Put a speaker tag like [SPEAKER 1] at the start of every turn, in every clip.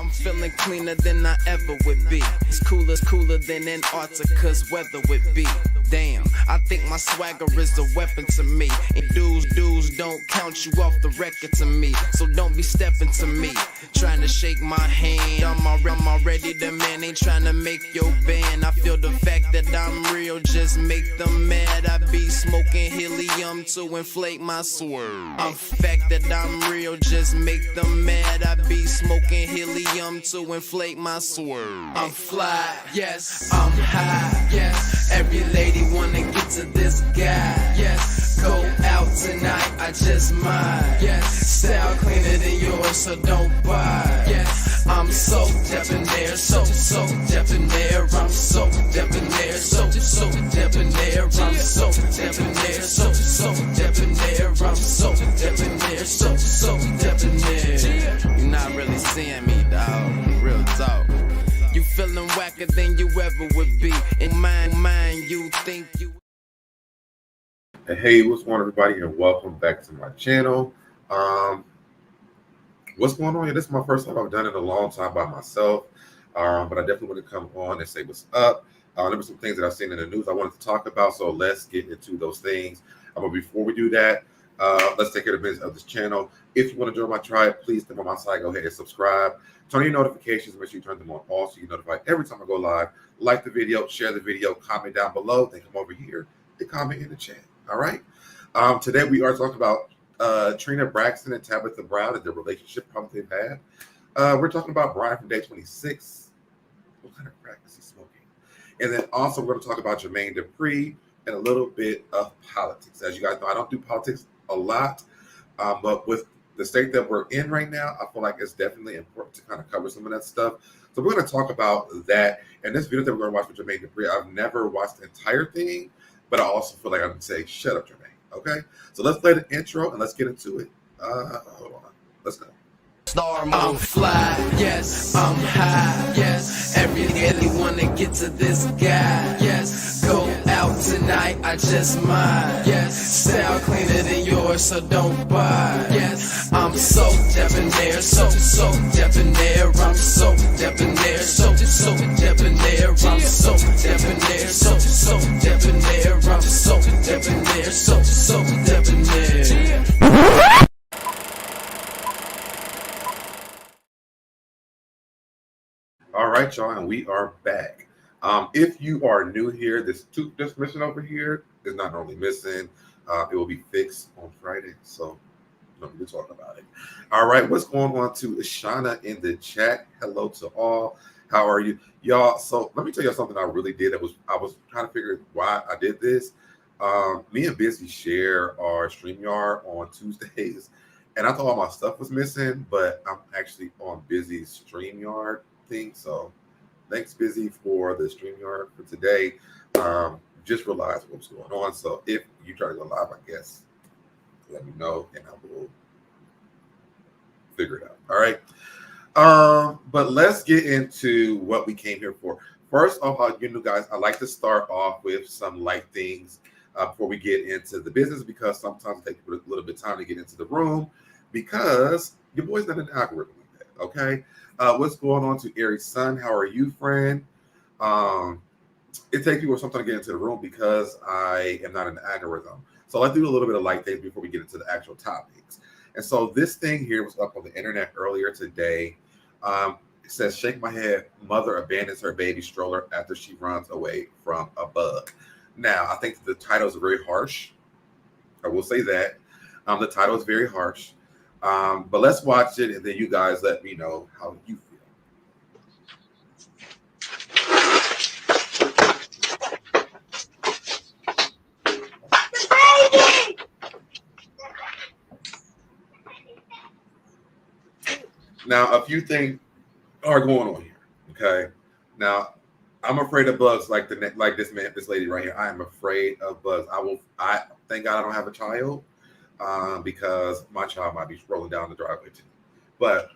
[SPEAKER 1] I'm feeling cleaner than I ever would be. It's cooler than Antarctica's weather would be. Damn, I think my swagger is a weapon to me. And dudes don't count you off the record to me. So don't be stepping to me, trying to shake my hand. I'm already the man, ain't trying to make your band. I feel the fact that I'm real just make them mad. I be smoking helium to inflate my swerve. I'm fact that I'm real just make them mad. I be smoking helium to inflate my swerve. I'm fly, yes, I'm high, yes. Every lady wanna get to this guy, yes. Go out tonight, I just might, yes. Style cleaner than yours, so don't buy, yes. I'm so debonair, so debonair. I'm so debonair, so debonair. I'm so debonair, so debonair. I'm so debonair, so debonair. You're not really seeing me, dog. Real talk. You feeling whacker than you ever would be. In mind, you think you.
[SPEAKER 2] Hey, what's going on, everybody, and welcome back to my channel. What's going on here? This is my first time I've done it in a long time by myself, but I definitely want to come on and say what's up. There were some things that I've seen in the news I wanted to talk about, so let's get into those things. But before we do that, let's take care of the business of this channel. If you want to join my tribe, please step on my side. Go ahead and subscribe. Turn on your notifications. Make sure you turn them on all so you're notified every time I go live. Like the video, share the video, comment down below. Then come over here and comment in the chat. All right. Today we are talking about Trina, Braxton, and Tabitha Brown and the relationship problems they've had. We're talking about Brian from day 26. What kind of crack is he smoking? And then also we're going to talk about Jermain Dupree and a little bit of politics. As you guys know, I don't do politics a lot, but with the state that we're in right now, I feel like it's definitely important to kind of cover some of that stuff. So we're going to talk about that. And this video that we're going to watch with Jermain Dupree, I've never watched the entire thing, but I also feel like I can say, shut up, Jermain. Okay, so let's play the intro and let's get into it. Hold on, let's go.
[SPEAKER 1] I'm fly, yes, I'm high, yes. Every lady wanna get to this guy, yes. Go out tonight, I just might, yes. Style cleaner than yours, so don't buy, yes. I'm so debonair, so debonair. I'm so debonair, so debonair. I'm so debonair, so debonair. I'm so debonair, so debonair.
[SPEAKER 2] All right, y'all, and we are back. If you are new here, this tooth just missing over here is not normally missing. It will be fixed on Friday, so we'll talk about it. All right, what's going on to Ishana in the chat? Hello to all. How are you, y'all? So let me tell you something I really did. I was trying to figure why I did this. Me and Busy share our StreamYard on Tuesdays, and I thought all my stuff was missing, but I'm actually on Busy's StreamYard thing. So thanks, Busy, for the StreamYard for today. Just realized what's going on. So if you try to go live, I guess let me know and I will figure it out. All right. But let's get into what we came here for. First off, you know, guys, I like to start off with some light things before we get into the business, because sometimes it takes a little bit of time to get into the room because your boy's not an algorithm like that. Okay. What's going on to Eric's son? How are you, friend? It takes people something to get into the room because I am not an algorithm. So let's do a little bit of light things before we get into the actual topics. And so this thing here was up on the internet earlier today. It says, shake my head, mother abandons her baby stroller after she runs away from a bug. Now, I think the title is very harsh. I will say that. The title is very harsh. But let's watch it, and then you guys let me know how you feel. Now, a few things are going on here. Okay. Now, I'm afraid of bugs like this lady right here. I am afraid of bugs. I thank God I don't have a child. Because my child might be rolling down the driveway too. But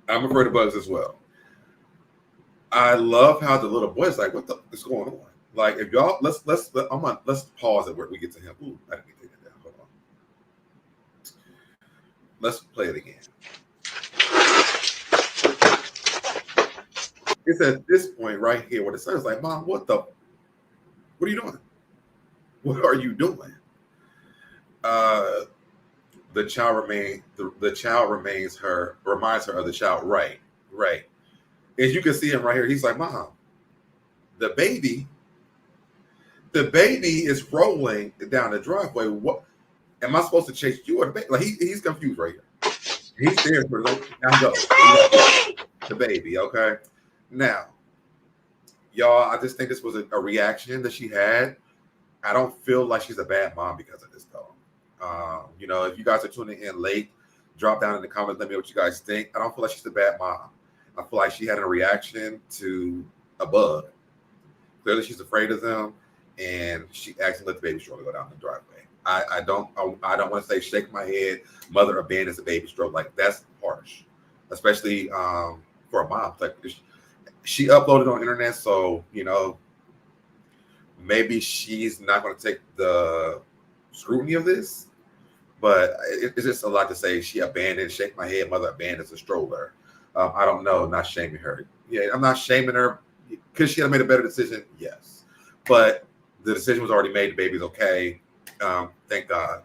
[SPEAKER 2] I'm afraid of bugs as well. I love how the little boy's like, what the is going on? Like, if y'all let's pause it where we get to him. Ooh, I didn't take it down. Hold on. Let's play it again. It's at this point right here where the son's like, Mom, what are you doing? What are you doing? Uh, the child reminds her of the child. Right, right. As you can see him right here, he's like, Mom, the baby, the baby is rolling down the driveway. What am I supposed to chase you or the baby? Like he's confused right here. He's there for like, now go. The baby, okay. Now, y'all, I just think this was a reaction that she had. I don't feel like she's a bad mom because of this, though. If you guys are tuning in late, drop down in the comments. Let me know what you guys think. I don't feel like she's a bad mom. I feel like she had a reaction to a bug. Clearly, she's afraid of them, and she accidentally let the baby stroller go down the driveway. I don't want to say shake my head. Mother abandons a baby stroller, like that's harsh, especially for a mom. Like she uploaded on the internet, so maybe she's not going to take the scrutiny of this, but it's just a lot to say. She abandoned, shake my head, mother abandons a stroller. I don't know, not shaming her. Yeah, I'm not shaming her because she had made a better decision. Yes, but the decision was already made. The baby's okay. Thank God.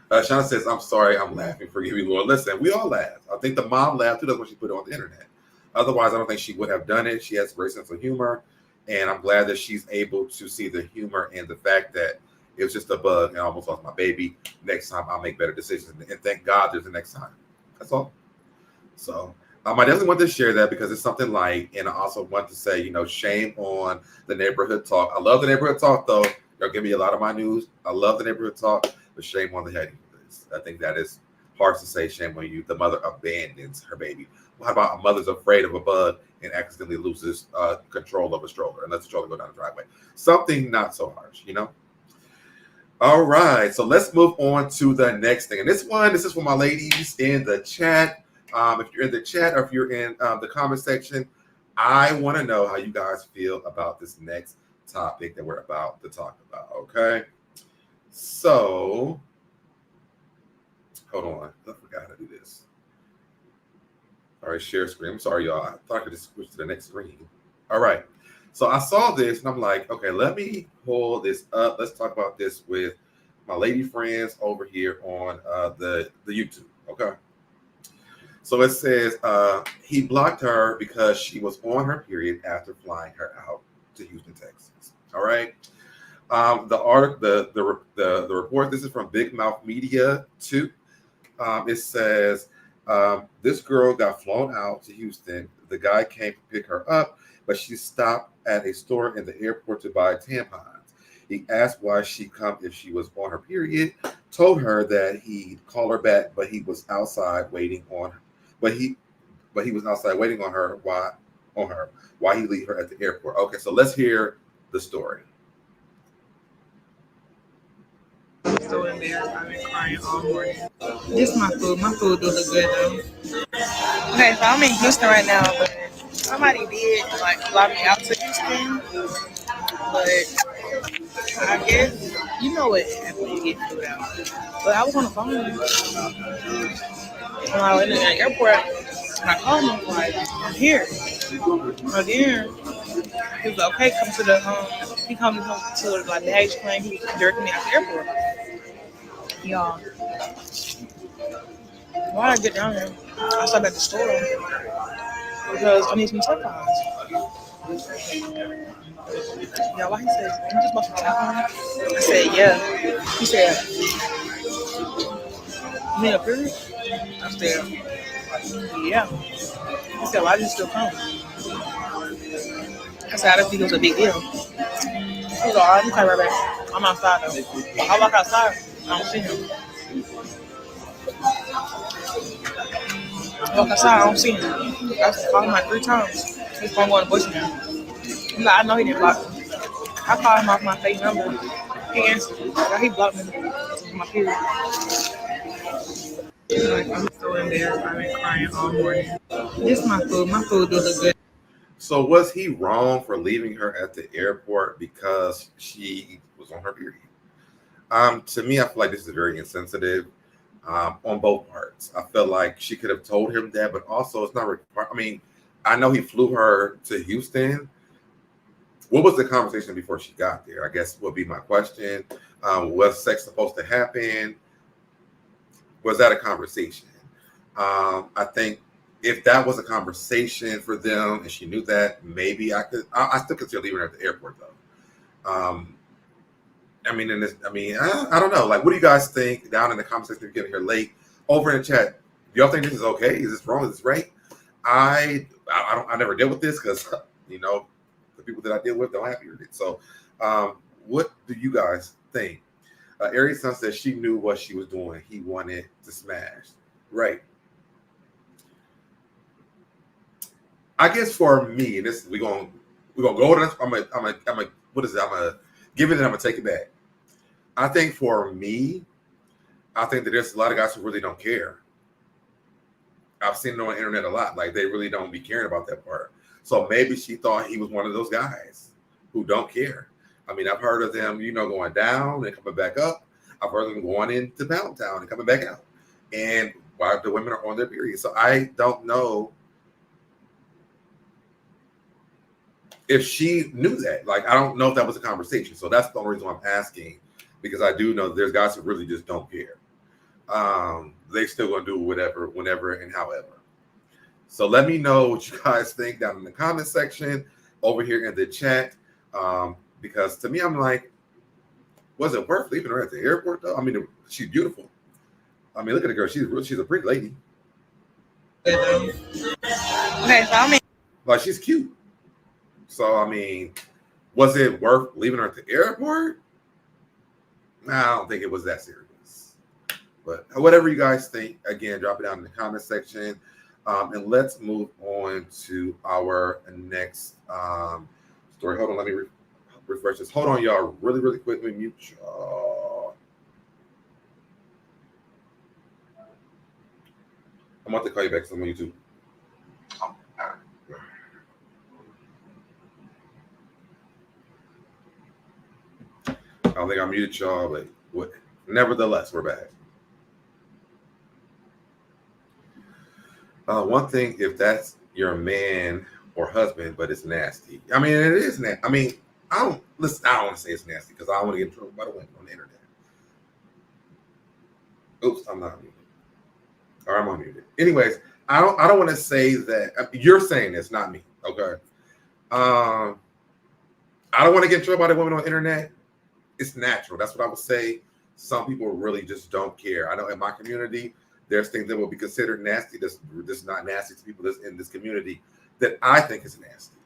[SPEAKER 2] Shauna says, I'm sorry, I'm laughing. Forgive me, Lord. Listen, we all laugh. I think the mom laughed too. That's when she put it on the internet. Otherwise, I don't think she would have done it. She has a great sense of humor. And I'm glad that she's able to see the humor and the fact that it was just a bug and I almost lost my baby. Next time, I'll make better decisions. And thank God there's a next time. That's all. So I definitely want to share that because it's something light. And I also want to say, shame on the neighborhood talk. I love the neighborhood talk, though. Y'all give me a lot of my news. I love the neighborhood talk, but shame on the heading for this. I think that is hard to say. Shame on you. The mother abandons her baby. How about a mother's afraid of a bug and accidentally loses control of a stroller and lets the stroller go down the driveway? Something not so harsh, All right, so let's move on to the next thing. And this is for my ladies in the chat. If you're in the chat or if you're in the comment section, I want to know how you guys feel about this next topic that we're about to talk about. Okay, so hold on, I forgot how to do this. All right, share screen. I'm sorry, y'all. I thought I could just switch to the next screen. All right. So I saw this and I'm like, okay, let me pull this up. Let's talk about this with my lady friends over here on the YouTube. Okay. So it says he blocked her because she was on her period after flying her out to Houston, Texas. All right. The article, the report. This is from Big Mouth Media 2. It says this girl got flown out to Houston. The guy came to pick her up, but she stopped at a store in the airport to buy tampons. He asked why she come if she was on her period. Told her that he'd call her back, but he was outside waiting on her. But he was outside waiting on her. Why he leave her at the airport? Okay, so let's hear the story.
[SPEAKER 3] So embarrassed. I've been crying all morning. This is my food. My food do look good though. Okay, so I'm in Houston right now, but somebody did fly me out to Houston. But I guess you know what happens when you get food out. But I was on the phone when I was in the airport. And I called him like, I'm here. Again, he was like, okay, come to the he come to the baggage claim. He was directing me out the airport. Y'all, why I get down there? I stopped at the store because I need some tampons. Yeah, why he says, you just bought some tampons? I said, yeah. He said, you need a period? I said, yeah. He said, why did you still come? I said, I didn't think it was a big deal. He was like, all right, let me come right back. I'm outside though. I walk outside, I don't see him. I walk outside, I don't see him. I called him like 3 times. His phone going to voicemail. I'm like, I know he didn't block me. I called him off my fake number. He answered. He blocked me. My period. I'm so embarrassed. I've been crying all morning. This is my food. My food do look good.
[SPEAKER 2] So was he wrong for leaving her at the airport because she was on her period? To me, I feel like this is very insensitive on both parts. I feel like she could have told him that, but also it's not required. I mean, I know he flew her to Houston. What was the conversation before she got there? I guess would be my question. Was sex supposed to happen? Was that a conversation? I think if that was a conversation for them and she knew that, maybe I still consider leaving her at the airport though. I don't know. Like, what do you guys think? Down in the comment section, if you're getting here late, over in the chat, do y'all think this is okay? Is this wrong? Is this right? I never deal with this because the people that I deal with don't have it. So, what do you guys think? Aries Sun says she knew what she was doing. He wanted to smash. Right. I guess for me, this we're gonna go to. I'm gonna what is it? I'm gonna give it and I'm gonna take it back. I think for me, I think that there's a lot of guys who really don't care. I've seen it on the internet a lot. Like, they really don't be caring about that part. So maybe she thought he was one of those guys who don't care. I mean, I've heard of them, going down and coming back up. I've heard of them going into Pound Town and coming back out. And while the women are on their period. So I don't know if she knew that. Like, I don't know if that was a conversation. So that's the only reason why I'm asking, because I do know that there's guys who really just don't care. They still gonna do whatever, whenever, and however. So let me know what you guys think down in the comment section, over here in the chat. Because to me, I'm like, was it worth leaving her at the airport though? I mean, she's beautiful. I mean, look at the girl. She's a pretty lady.
[SPEAKER 3] Okay, so
[SPEAKER 2] like, she's cute. So I mean, was it worth leaving her at the airport? Nah, I don't think it was that serious. But whatever you guys think, again, drop it down in the comment section. And let's move on to our next story. Hold on, let me refresh this. Hold on, y'all, really, really quickly. Mute y'all. I'm about to call you back because I'm on YouTube. I don't think I muted y'all, but nevertheless, we're back. One thing, if that's your man or husband, but it's nasty. I mean, it is nasty. I mean, I don't want to say it's nasty because I don't want to get in trouble by the women on the internet. Oops, I'm not muted. Or I'm unmuted. Anyways, I don't want to say that. You're saying this, not me. Okay. I don't want to get in trouble by the women on the internet. It's natural. That's what I would say. Some people really just don't care. I know in my community, there's things that will be considered nasty. That's not nasty to people that's in this community that I think is nasty.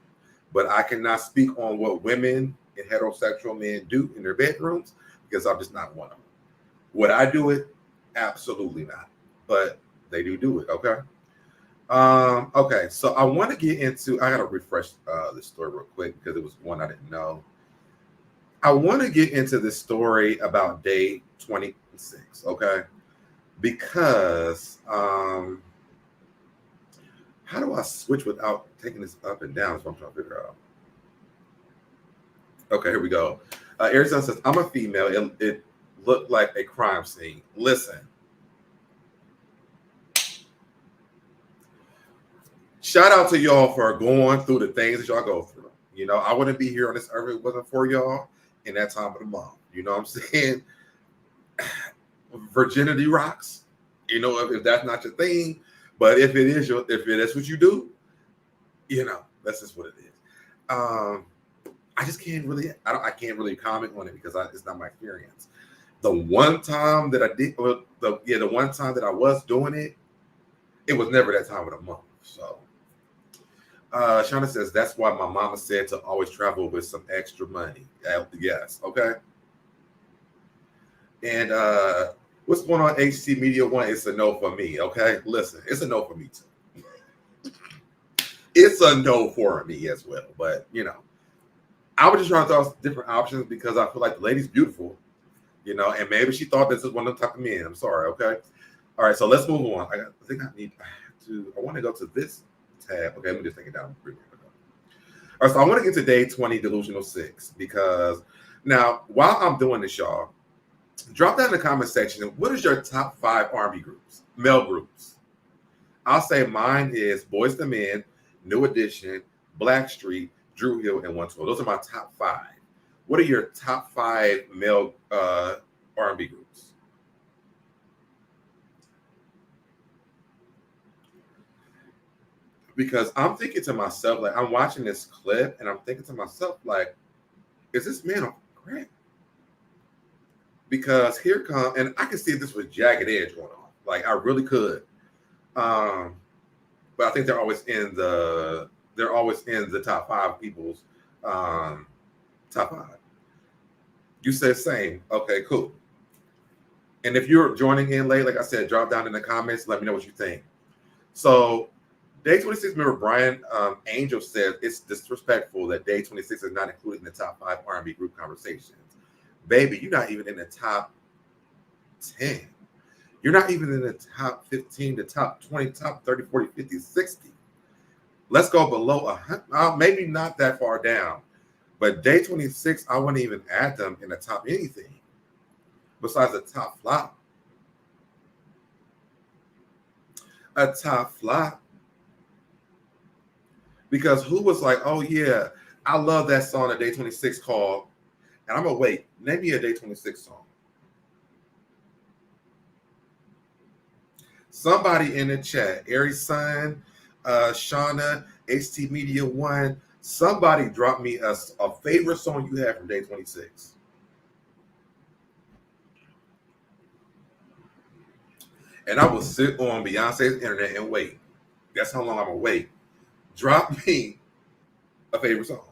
[SPEAKER 2] But I cannot speak on what women and heterosexual men do in their bedrooms because I'm just not one of them. Would I do it? Absolutely not. But they do it. Okay. Okay. So I want to get into. I gotta refresh this story real quick because it was one I didn't know. I want to get into this story about day 26. Okay. Because how do I switch without taking this up and down? That's what I'm trying to figure out. Okay, here we go. Arizona says, I'm a female. It looked like a crime scene. Listen. Shout out to y'all for going through the things that y'all go through. I wouldn't be here on this earth if it wasn't for y'all in that time of the month. You know what I'm saying? Virginity rocks, if that's not your thing, but if it is what you do, that's just what it is. I just can't really, I can't really comment on it because it's not my experience. The one time that I did, the one time that I was doing it, it was never that time of the month. So, Shauna says that's why my mama said to always travel with some extra money. Yes, okay. And what's going on, HC Media One? It's a no for me, okay? Listen, it's a no for me too. It's a no for me as well. But, I was just trying to throw out different options because I feel like the lady's beautiful, and maybe she thought this is one of the type of men. I'm sorry, okay? All right, so let's move on. I want to go to this tab. Okay, let me just take it down. All right, so I want to get to day 20, Delusional 6, because now, while I'm doing this, y'all, drop down in the comment section. What is your top 5 R&B groups, male groups? I'll say mine is Boyz II Men, New Edition, Blackstreet, Drew Hill, and 112. Those are my top 5. What are your top 5 male R&B groups? Because I'm thinking to myself, like, I'm watching this clip and I'm thinking to myself, like, is this man on crack? Because here come, and I can see this with Jagged Edge going on. Like, I really could. But I think they're always in the top 5 people's top 5. You said same. Okay, cool. And if you're joining in late, like I said, drop down in the comments. Let me know what you think. So, Day 26 member Brian Angel says it's disrespectful that Day 26 is not included in the top 5 R&B group conversations. Baby, you're not even in the top 10. You're not even in the top 15, the top 20, top 30, 40, 50, 60. Let's go below 100. Maybe not that far down. But Day 26, I wouldn't even add them in the top anything besides a top flop. A top flop. Because who was like, oh yeah, I love that song that Day 26 called, and I'm gonna wait, name me a Day 26 song. Somebody in the chat, Aries Sun, Shauna, HT Media One, somebody drop me a favorite song you have from Day 26. And I will sit on Beyonce's internet and wait. That's how long I'm gonna wait. Drop me a favorite song.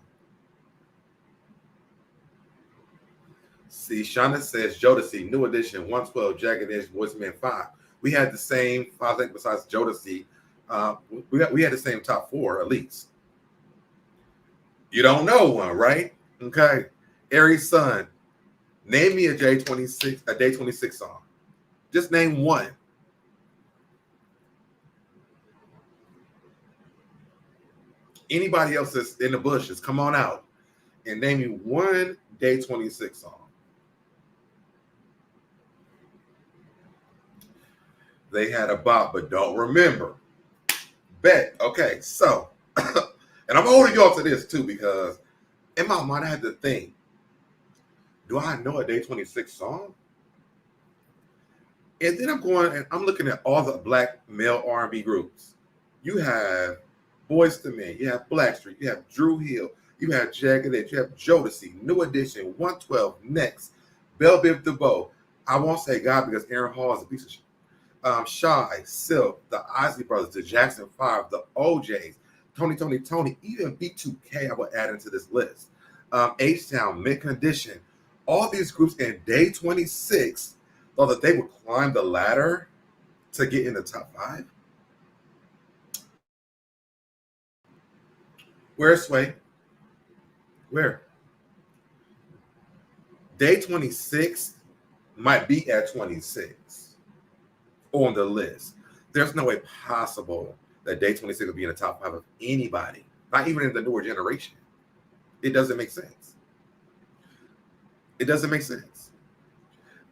[SPEAKER 2] See, Shauna says Jodeci, New Edition, 112, Jagged Edge, Boyz II Men 5. We had the same, I think, besides Jodeci. We had the same top 4 at least. You don't know one, right? Okay. Aries Sun, name me a Day 26 song. Just name one. Anybody else that's in the bushes, come on out and name me one Day 26 song. They had a bop, but don't remember. Bet. Okay, so, and I'm holding y'all to this too, because in my mind, I had to think, do I know a Day 26 song? And then I'm going and I'm looking at all the black male R&B groups. You have Boyz II Men, you have Blackstreet, you have Drew Hill, you have Jagged Edge, you have Jodeci, New Edition, 112, Next, Bell Biv DeVoe. I won't say God because Aaron Hall is a piece of shit. Shy, Silk, the Isley Brothers, the Jackson 5, the OJs, Tony, even B2K I would add into this list. H-Town, Mint Condition, all these groups in Day 26 thought that they would climb the ladder to get in the top 5. Where's Sway? Where? Day 26 might be at 26 on the list. There's no way possible that Day 26 will be in the top 5 of anybody, not even in the newer generation. It doesn't make sense. It doesn't make sense.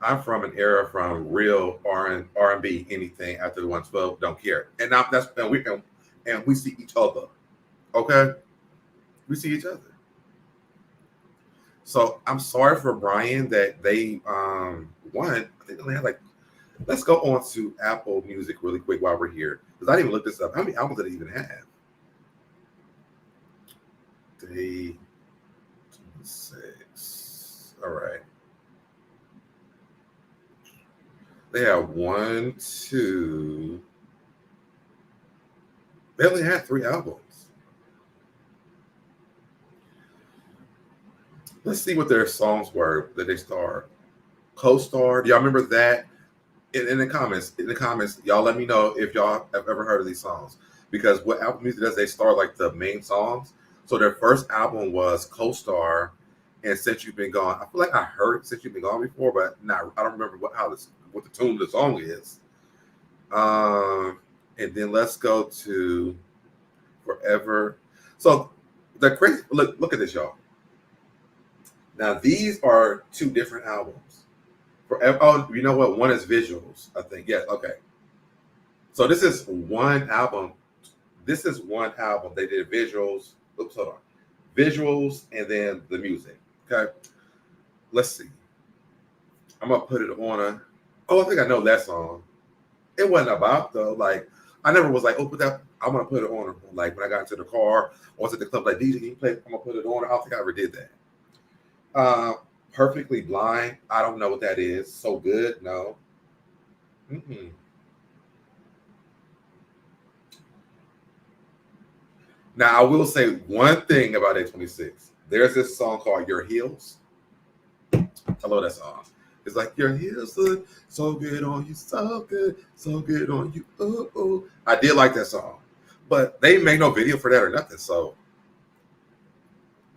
[SPEAKER 2] I'm from an era from real R&B, anything after the 112, don't care. And now we see each other. Okay? We see each other. So I'm sorry for Brian that they won. I think they only had let's go on to Apple Music really quick while we're here. Because I didn't even look this up. How many albums did it even have? Day 26. All right. They have 1, 2. They only had 3 albums. Let's see what their songs were that they starred. Co-star. Do y'all remember that? In the comments, y'all let me know if y'all have ever heard of these songs. Because what Apple Music does, they start like the main songs. So their first album was Co-Star and Since You've Been Gone. I feel like I heard Since You've Been Gone before, but I don't remember what the tune of the song is. And then let's go to Forever. So the crazy look at this, y'all. Now these are 2 different albums. Oh, you know what? One is visuals, I think. Yes, okay. So this is one album This is one album. They did visuals. Oops, hold on. Visuals and then the music. Okay. Let's see. I'm gonna put it on a. Oh, I think I know that song. It wasn't about though. Like I never was like, oh, put that. I'm gonna put it on. Like when I got into the car, or was at the club, like DJ, can you play? I'm gonna put it on. I don't think I ever did that. Perfectly Blind. I don't know what that is. So Good. No. Mm-mm. Now I will say one thing about A26. There's this song called Your Heels. I love that song. It's like your heels look so good on you, so good on you. Ooh, ooh. I did like that song, but they made no video for that or nothing. So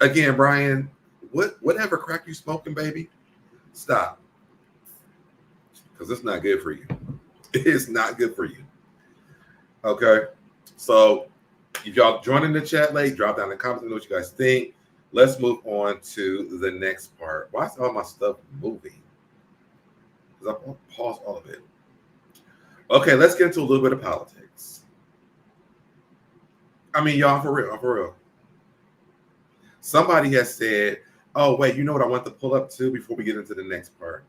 [SPEAKER 2] again, Brian, whatever crack you smoking, baby, stop, because it's not good for you. It's not good for you. Okay, so if y'all joining the chat late, drop down in the comments and know what you guys think. Let's move on to the next part. Why is all my stuff moving? Because I paused all of it. Okay, let's get into a little bit of politics. I mean, y'all, for real. Somebody has said, oh, wait, you know what I want to pull up to before we get into the next part?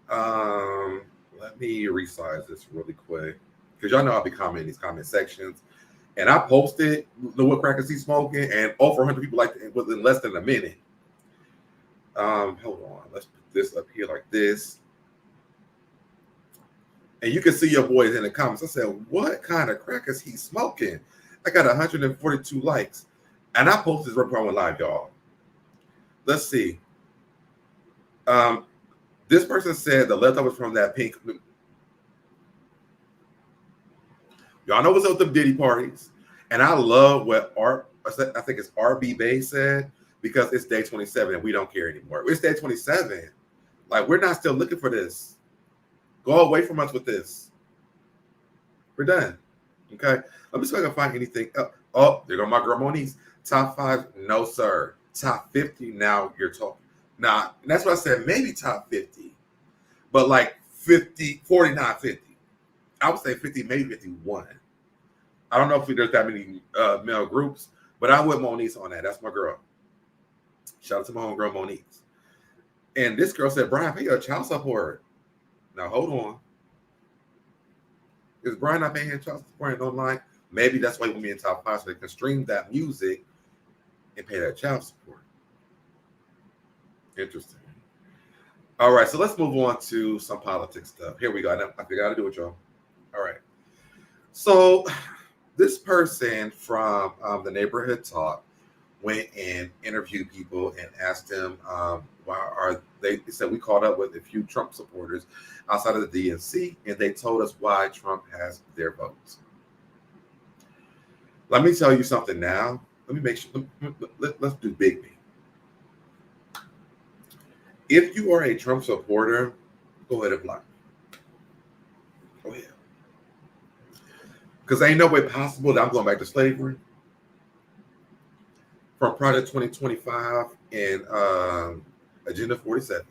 [SPEAKER 2] Let me resize this really quick. Because y'all know I'll be commenting in these comment sections. And I posted the what crackers he's smoking, and over 100 people liked it within less than a minute. Hold on. Let's put this up here like this. And you can see your boys in the comments. I said, what kind of crack is he smoking? I got 142 likes. And I posted this report on live, y'all. Let's see. This person said the leftovers from that pink. Y'all know what's up with the Diddy parties. And I love what I think it's RB Bay said, because it's day 27 and we don't care anymore. It's day 27. Like, we're not still looking for this. Go away from us with this. We're done. Okay. Let me see if I can find anything. Oh, there go my girl Monique. Top 5, no sir. Top 50, now you're talking. Nah, and that's what I said, maybe top 50. But like 50, 49, 50. I would say 50, maybe 51. I don't know if there's that many male groups, but I went Monique on that. That's my girl. Shout out to my homegirl Monique. And this girl said, Brian, pay your child support. Now, hold on. Is Brian not paying child support online? Maybe that's why he will be in top 5, so they can stream that music and pay that child support. Interesting. All right, so let's move on to some politics stuff. Here we go. I got to do it, y'all. All right. So this person from the Neighborhood Talk went and interviewed people and asked them why are they said we caught up with a few Trump supporters outside of the DNC, and they told us why Trump has their votes. Let me tell you something now. Let me make sure. Let's do Big B. If you are a Trump supporter, go ahead and block me. Go ahead. Because ain't no way possible that I'm going back to slavery. From Project 2025 and Agenda 47.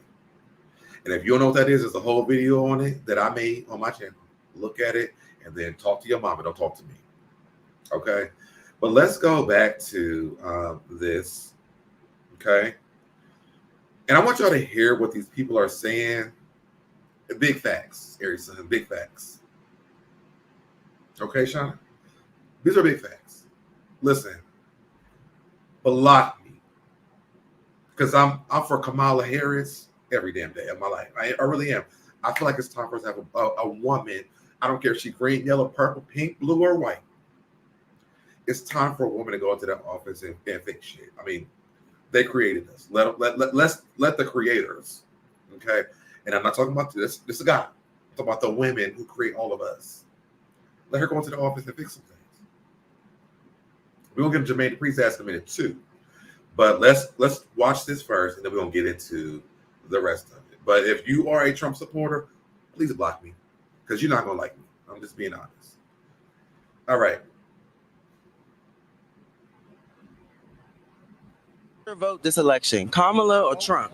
[SPEAKER 2] And if you don't know what that is, there's a whole video on it that I made on my channel. Look at it and then talk to your mama. Don't talk to me. Okay? But let's go back to this. Okay? And I want y'all to hear what these people are saying. Big facts, Harrison. Big facts. Okay, Sean? These are big facts. Listen. Block me. Because I'm for Kamala Harris every damn day of my life. I really am. I feel like it's time for us to have a woman. I don't care if she's green, yellow, purple, pink, blue, or white. It's time for a woman to go into that office and fix shit. I mean, they created us. Let the creators, okay? And I'm not talking about this. This is a guy. I'm talking about the women who create all of us. Let her go into the office and fix some things. We're gonna get Jermain the priest ask in a minute too, but let's watch this first, and then we're gonna get into the rest of it. But if you are a Trump supporter, please block me, because you're not gonna like me. I'm just being honest. All right.
[SPEAKER 4] Vote this election, Kamala or Trump?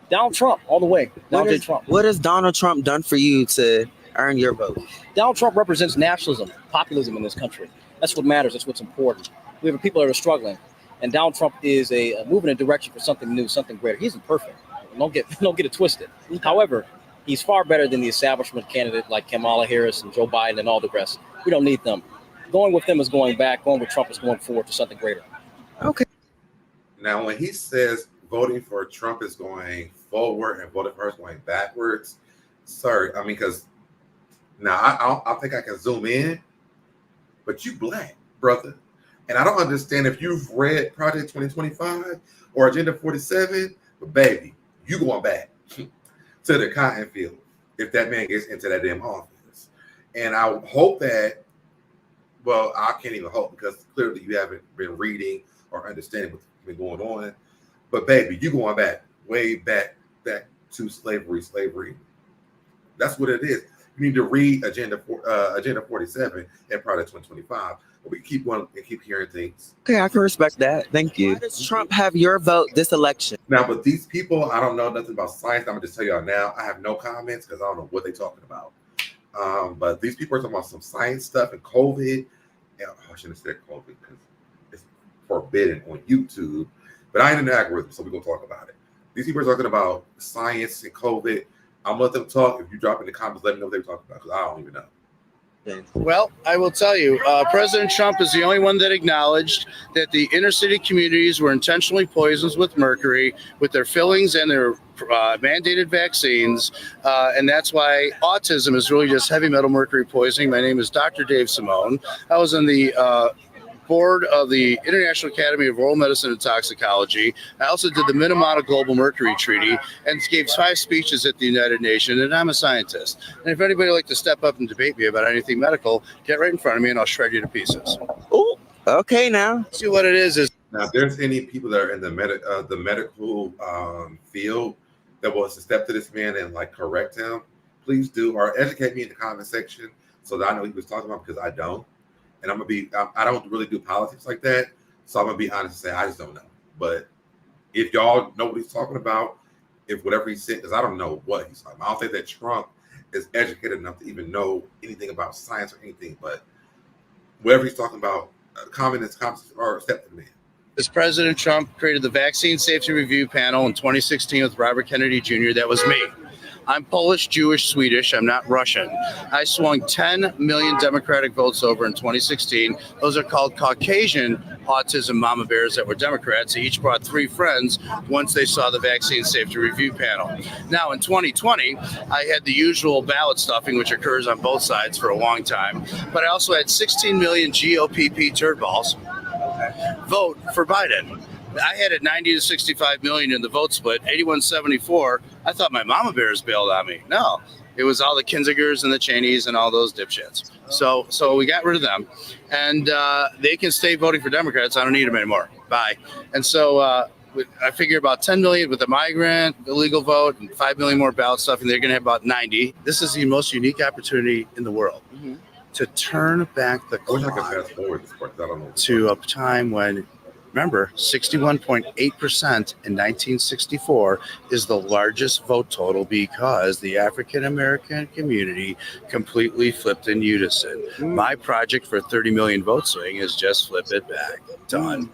[SPEAKER 5] Donald Trump, all the way. Trump.
[SPEAKER 4] What has Donald Trump done for you to earn your vote?
[SPEAKER 5] Donald Trump represents nationalism, populism in this country. That's what matters. That's what's important. We have people that are struggling, and Donald Trump is moving in a direction for something new, something greater. He isn't perfect. Don't get it twisted. However, he's far better than the establishment candidate like Kamala Harris and Joe Biden and all the rest. We don't need them. Going with them is going back. Going with Trump is going forward to something greater.
[SPEAKER 3] Okay.
[SPEAKER 2] Now, when he says voting for Trump is going forward and voting for us going backwards, sorry, I mean, because now I think I can zoom in, but you black, brother. And I don't understand if you've read Project 2025 or Agenda 47, but baby, you going back to the cotton field if that man gets into that damn office. And I hope that, well, I can't even hope because clearly you haven't been reading or understanding what's been going on. But baby, you going back, way back to slavery. That's what it is. You need to read Agenda 47 and Project 2025. But we keep going and keep hearing things.
[SPEAKER 4] Okay, I can respect that. Thank you. Why does Trump have your vote this election?
[SPEAKER 2] Now, but these people, I don't know nothing about science. I'm gonna just tell y'all now. I have no comments because I don't know what they're talking about. But these people are talking about some science stuff and COVID. And, I shouldn't have said COVID because it's forbidden on YouTube. But I ain't in the algorithm, so we're gonna talk about it. These people are talking about science and COVID. I'm gonna let them talk. If you drop in the comments, let me know what they're talking about because I don't even know.
[SPEAKER 6] Well, I will tell you, President Trump is the only one that acknowledged that the inner city communities were intentionally poisoned with mercury with their fillings and their mandated vaccines. And that's why autism is really just heavy metal mercury poisoning. My name is Dr. Dave Simone. I was on the board of the International Academy of Oral Medicine and Toxicology. I also did the Minamata Global Mercury Treaty and gave 5 speeches at the United Nations, and I'm a scientist. And if anybody would like to step up and debate me about anything medical, get right in front of me and I'll shred you to pieces.
[SPEAKER 4] Oh, okay now.
[SPEAKER 6] See what it is
[SPEAKER 2] now, if there's any people that are in the medical field that wants to step to this man and like correct him, please do, or educate me in the comment section so that I know what he was talking about because I don't. And I don't really do politics like that. So I'm going to be honest and say, I just don't know. But if y'all know what he's talking about, if whatever he said, because I don't know what he's talking about. I don't think that Trump is educated enough to even know anything about science or anything. But whatever he's talking about, comments or step to the man.
[SPEAKER 6] As President Trump created the Vaccine Safety Review Panel in 2016 with Robert Kennedy Jr., that was me. I'm Polish, Jewish, Swedish. I'm not Russian. I swung 10 million Democratic votes over in 2016. Those are called Caucasian autism mama bears that were Democrats. They each brought 3 friends once they saw the Vaccine Safety Review Panel. Now, in 2020, I had the usual ballot stuffing, which occurs on both sides for a long time. But I also had 16 million GOPP turd balls vote for Biden. I had it 90 to 65 million in the vote split, 81-74. I thought my mama bears bailed on me. No, it was all the Kinzigers and the Cheneys and all those dipshits. So we got rid of them, and they can stay voting for Democrats. I don't need them anymore. Bye. And so I figure about 10 million with the migrant illegal vote and 5 million more ballot stuff, and they're going to have about 90. This is the most unique opportunity in the world to turn back the clock to a time when, remember, 61.8% in 1964 is the largest vote total because the African-American community completely flipped in unison. My project for 30 million vote swing is just flip it back. Done.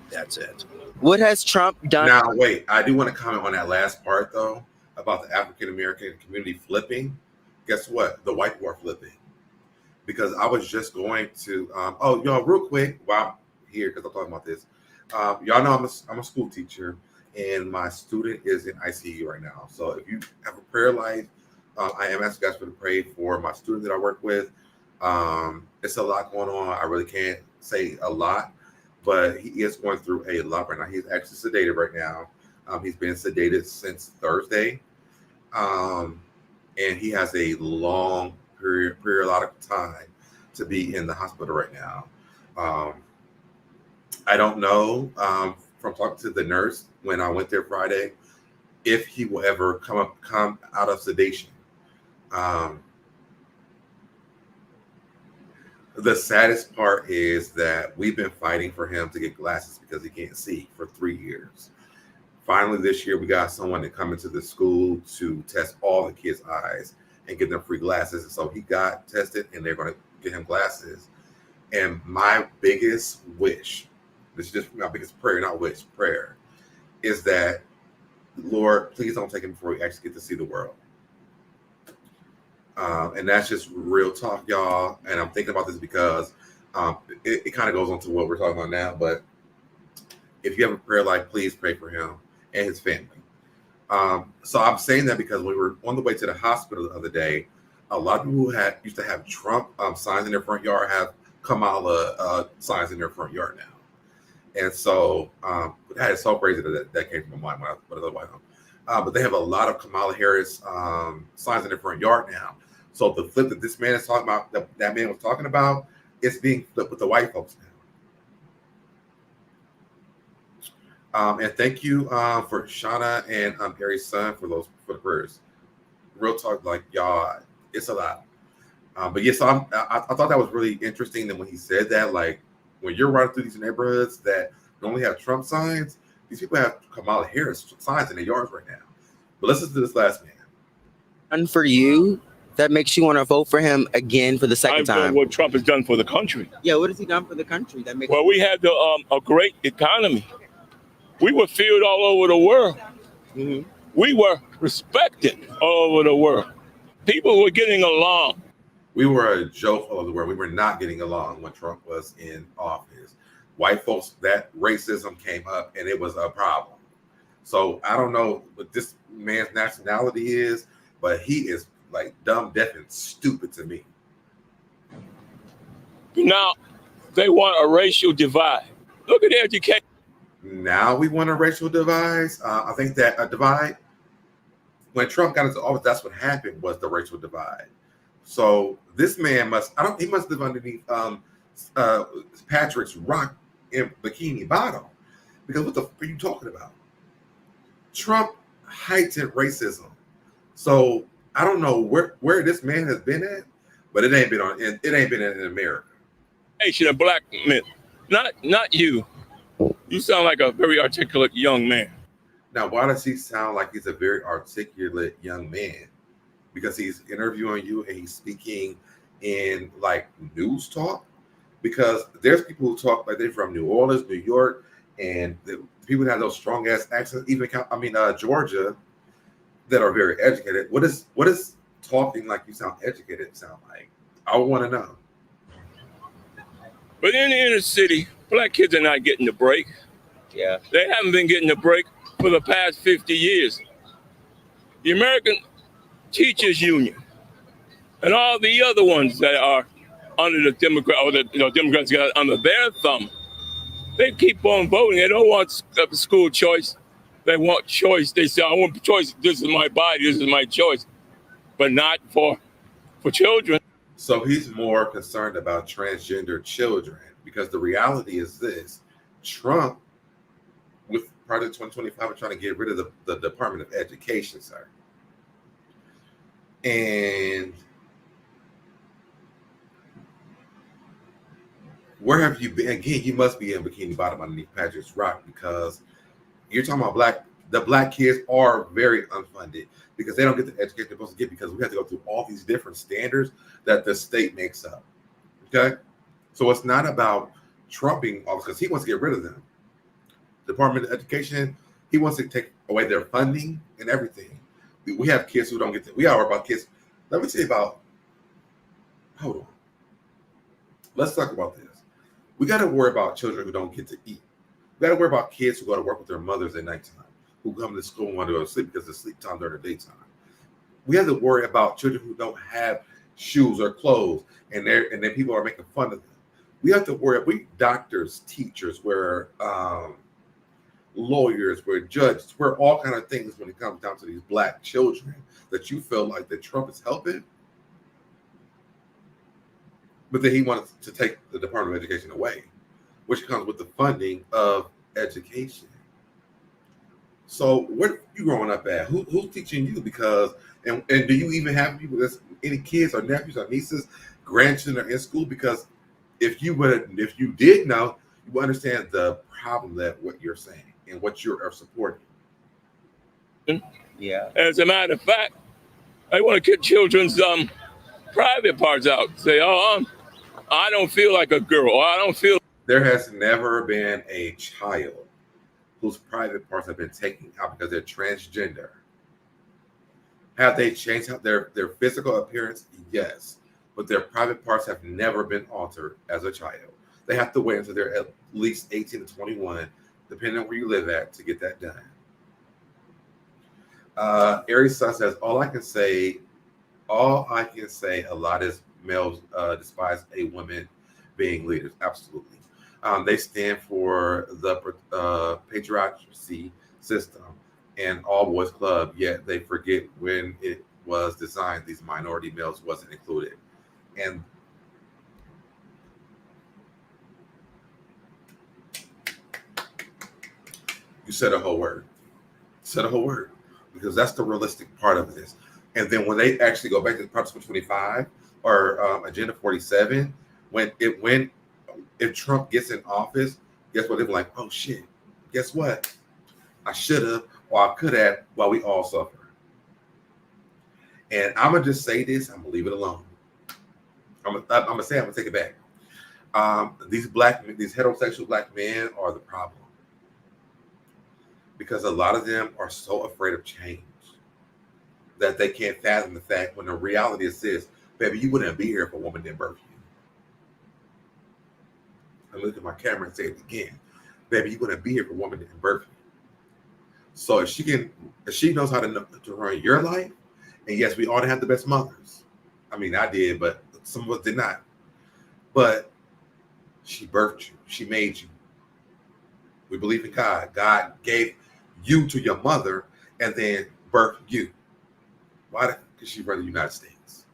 [SPEAKER 6] That's it.
[SPEAKER 4] What has Trump done?
[SPEAKER 2] Now, wait, I do want to comment on that last part, though, about the African-American community flipping. Guess what? The white people are flipping. Because I was just going to, y'all, real quick, while I'm here, because I'm talking about this. Y'all know I'm a school teacher, and my student is in ICU right now. So if you have a prayer life, I am asking guys to pray for my student that I work with. It's a lot going on. I really can't say a lot, but he is going through a lot right now. He's actually sedated right now. He's been sedated since Thursday, and he has a long periodic time to be in the hospital right now. I don't know from talking to the nurse when I went there Friday if he will ever come out of sedation. The saddest part is that we've been fighting for him to get glasses because he can't see for 3 years. Finally, this year we got someone to come into the school to test all the kids' eyes and give them free glasses. And so he got tested, and they're going to get him glasses. And my biggest wish, this is just my biggest prayer, not wish, prayer, is that, Lord, please don't take him before we actually get to see the world. And that's just real talk, y'all. And I'm thinking about this because it kind of goes on to what we're talking about now. But if you have a prayer life, please pray for him and his family. So I'm saying that because when we were on the way to the hospital the other day, a lot of people who used to have Trump signs in their front yard have Kamala signs in their front yard now. And so that is so crazy that came from my mind when I was White House. But they have a lot of Kamala Harris signs in their front yard now. So the flip that this man is talking about, that man was talking about, it's being flipped with the white folks now. And thank you for Shauna and Gary's son for the prayers. Real talk, like y'all, it's a lot. But yes, I thought that was really interesting that when he said that, like when you're riding through these neighborhoods that only have Trump signs, these people have Kamala Harris signs in their yards right now. But listen to this last man.
[SPEAKER 4] And for you, that makes you want to vote for him again for the second time.
[SPEAKER 7] What Trump has done for the country.
[SPEAKER 4] Yeah, what has he done for the country? That makes.
[SPEAKER 7] Well, we had a great economy. We were feared all over the world.
[SPEAKER 4] Mm-hmm.
[SPEAKER 7] We were respected all over the world. People were getting along.
[SPEAKER 2] We were a joke all over the world. We were not getting along when Trump was in office. White folks, that racism came up and it was a problem. So I don't know what this man's nationality is, but he is like dumb, deaf, and stupid to me.
[SPEAKER 7] Now they want a racial divide. Look at education.
[SPEAKER 2] Now we want a racial divide. I think that a divide, when Trump got into office, that's what happened, was the racial divide. So this man he must live underneath Patrick's rock in Bikini Bottom. Because what the f are you talking about? Trump heightened racism. So I don't know where this man has been at, but it ain't been in America.
[SPEAKER 7] Nation of black men, not you. You sound like a very articulate young man.
[SPEAKER 2] Now, why does he sound like he's a very articulate young man? Because he's interviewing you and he's speaking in like news talk. Because there's people who talk like they're from New Orleans, New York, and the people that have those strong ass accents. Even Georgia, that are very educated. What is talking like you sound educated sound like? I want to know.
[SPEAKER 7] But in the inner city, black kids are not getting the break.
[SPEAKER 4] Yeah.
[SPEAKER 7] They haven't been getting the break for the past 50 years. The American Teachers Union and all the other ones that are under the Democrats got under their thumb, they keep on voting. They don't want school choice. They want choice. They say, I want choice. This is my body. This is my choice. But not for children.
[SPEAKER 2] So he's more concerned about transgender children because the reality is this. Trump, with Project 2025, are trying to get rid of the Department of Education, sir. And where have you been? Again, you must be in Bikini Bottom underneath Patrick's Rock because you're talking about the black kids are very unfunded because they don't get the education they're supposed to get because we have to go through all these different standards that the state makes up. Okay? So it's not about Trump being off because he wants to get rid of them. Department of Education, he wants to take away their funding and everything. We have kids who don't get we are about kids. Let me tell you about, hold on. Let's talk about this. We got to worry about children who don't get to eat. We got to worry about kids who go to work with their mothers at nighttime, who come to school and want to go to sleep because it's sleep time during the daytime. We have to worry about children who don't have shoes or clothes, and then people are making fun of them. We have to worry. We doctors, teachers, we're lawyers, we're judges, we're all kind of things when it comes down to these black children that you feel like that Trump is helping. But then he wanted to take the Department of Education away, which comes with the funding of education. So where are you growing up at? Who's teaching you? Because and do you even have people that's any kids or nephews or nieces, grandchildren in school? Because if you did know, you would understand the problem that what you're saying and what you are supporting.
[SPEAKER 4] Yeah.
[SPEAKER 7] As a matter of fact, I want to get children's private parts out. Say, I don't feel like a girl, or I don't feel.
[SPEAKER 2] There has never been a child whose private parts have been taken out because they're transgender. Have they changed out their physical appearance? Yes. But their private parts have never been altered as a child. They have to wait until they're at least 18 to 21, depending on where you live at, to get that done. Aries Sun says, all I can say, a lot is males despise a woman being leaders. Absolutely. They stand for the patriarchy system and all boys club, yet they forget when it was designed, these minority males wasn't included. And you said a whole word. Because that's the realistic part of this. And then when they actually go back to Protocol 25 or Agenda 47, if Trump gets in office, guess what? They're like, oh shit, guess what? I should have or I could have, while we all suffer. And I'm gonna just say this, I'm gonna leave it alone. I'm gonna take it back. These heterosexual black men are the problem. Because a lot of them are so afraid of change that they can't fathom the fact when the reality is this, baby, you wouldn't be here if a woman didn't birth you. I look at my camera and say it again. Baby, you wouldn't be here if a woman didn't birth you. So if she knows how to run your life, and yes, we all didn't have the best mothers. I mean, I did, but some of us did not. But she birthed you. She made you. We believe in God. God gave you to your mother and then birthed you. Why? Because she's from the United States.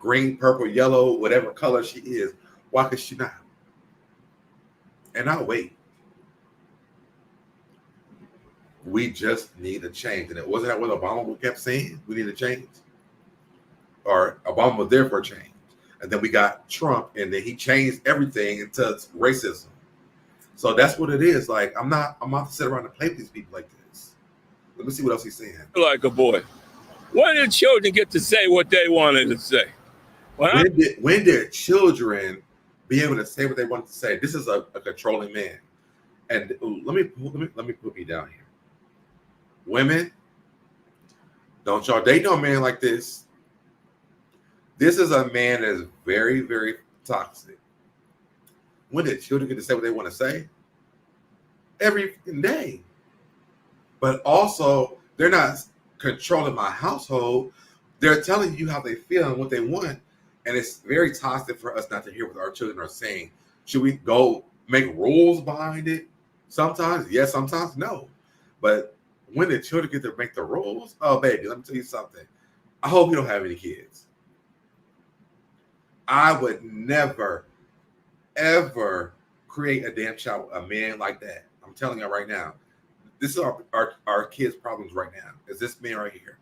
[SPEAKER 2] Green, purple, yellow, whatever color she is. Why could she not? And I'll wait. We just need a change. And it wasn't that what Obama kept saying? We need a change. Or Obama was there for a change. And then we got Trump, and then he changed everything into racism. So that's what it is. Like, I'm not to sit around and play with these people like this. Let me see what else he's saying.
[SPEAKER 7] Like a boy. When did children get to say what they wanted to say?
[SPEAKER 2] When did children be able to say what they wanted to say? This is a controlling man. And let me put me down here. Women, don't y'all date no man like this. This is a man that is very, very toxic. When did children get to say what they want to say? Every day. But also, they're not controlling my household. They're telling you how they feel and what they want. And it's very toxic for us not to hear what our children are saying. Should we go make rules behind it? Sometimes, yes, sometimes, no. But when the children get to make the rules, oh, baby, let me tell you something. I hope you don't have any kids. I would never, ever create a damn child, a man like that. I'm telling you right now. This is our kids' problems right now. Is this man right here?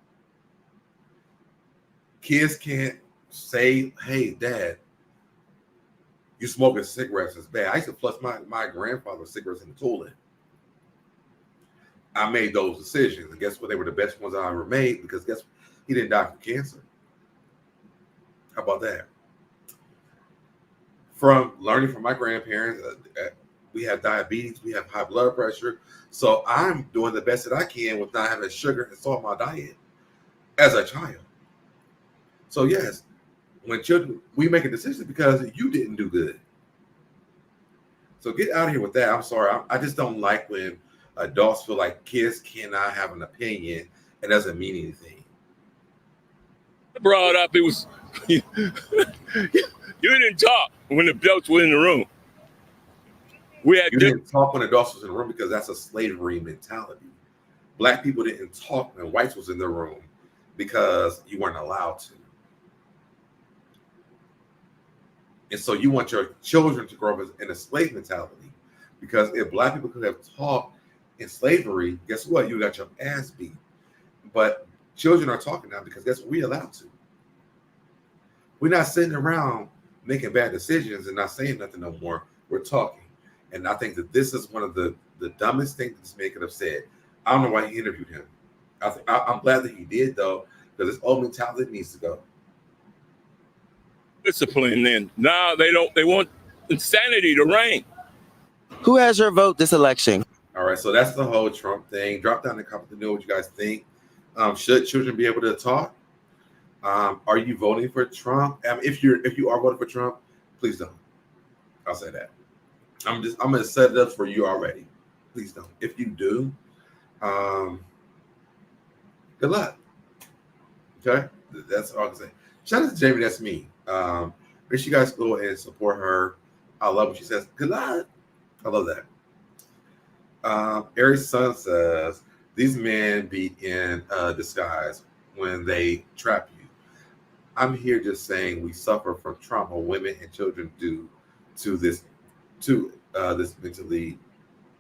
[SPEAKER 2] Kids can't say, hey, Dad, you smoking cigarettes is bad. I used to flush my grandfather's cigarettes in the toilet. I made those decisions. And guess what? They were the best ones I ever made because guess what? He didn't die from cancer. How about that? From learning from my grandparents, we have diabetes, we have high blood pressure. So I'm doing the best that I can with not having sugar and salt in my diet as a child. So yes, when children, we make a decision because you didn't do good. So get out of here with that. I'm sorry. I just don't like when adults feel like kids cannot have an opinion. It doesn't mean anything.
[SPEAKER 7] Brought up, it was you didn't talk when the adults were in the room.
[SPEAKER 2] You didn't talk when adults was in the room because that's a slavery mentality. Black people didn't talk when whites was in the room because you weren't allowed to. And so you want your children to grow up in a slave mentality because if black people could have talked in slavery, guess what? You got your ass beat. But children are talking now because guess what? We're allowed to. We're not sitting around making bad decisions and not saying nothing no more. We're talking. And I think that this is one of the dumbest things this man could have said. I don't know why he interviewed him. I'm glad that he did, though, because this old mentality needs to go.
[SPEAKER 7] discipline. Then now they don't. They want insanity to reign.
[SPEAKER 4] Who has your vote this election?
[SPEAKER 2] All right, so that's the whole Trump thing. Drop down in the comments to know what you guys think. Should children be able to talk? Are you voting for Trump? If you are voting for Trump, please don't. I'll say that. I'm gonna set it up for you already. Please don't. If you do, good luck. Okay, that's all I can say. Shout out to Jamie. That's me. Make sure you guys go and support her. I love what she says. Good luck. I love that. Aries Sun says these men be in disguise when they trap you. I'm here just saying we suffer from trauma women and children do to this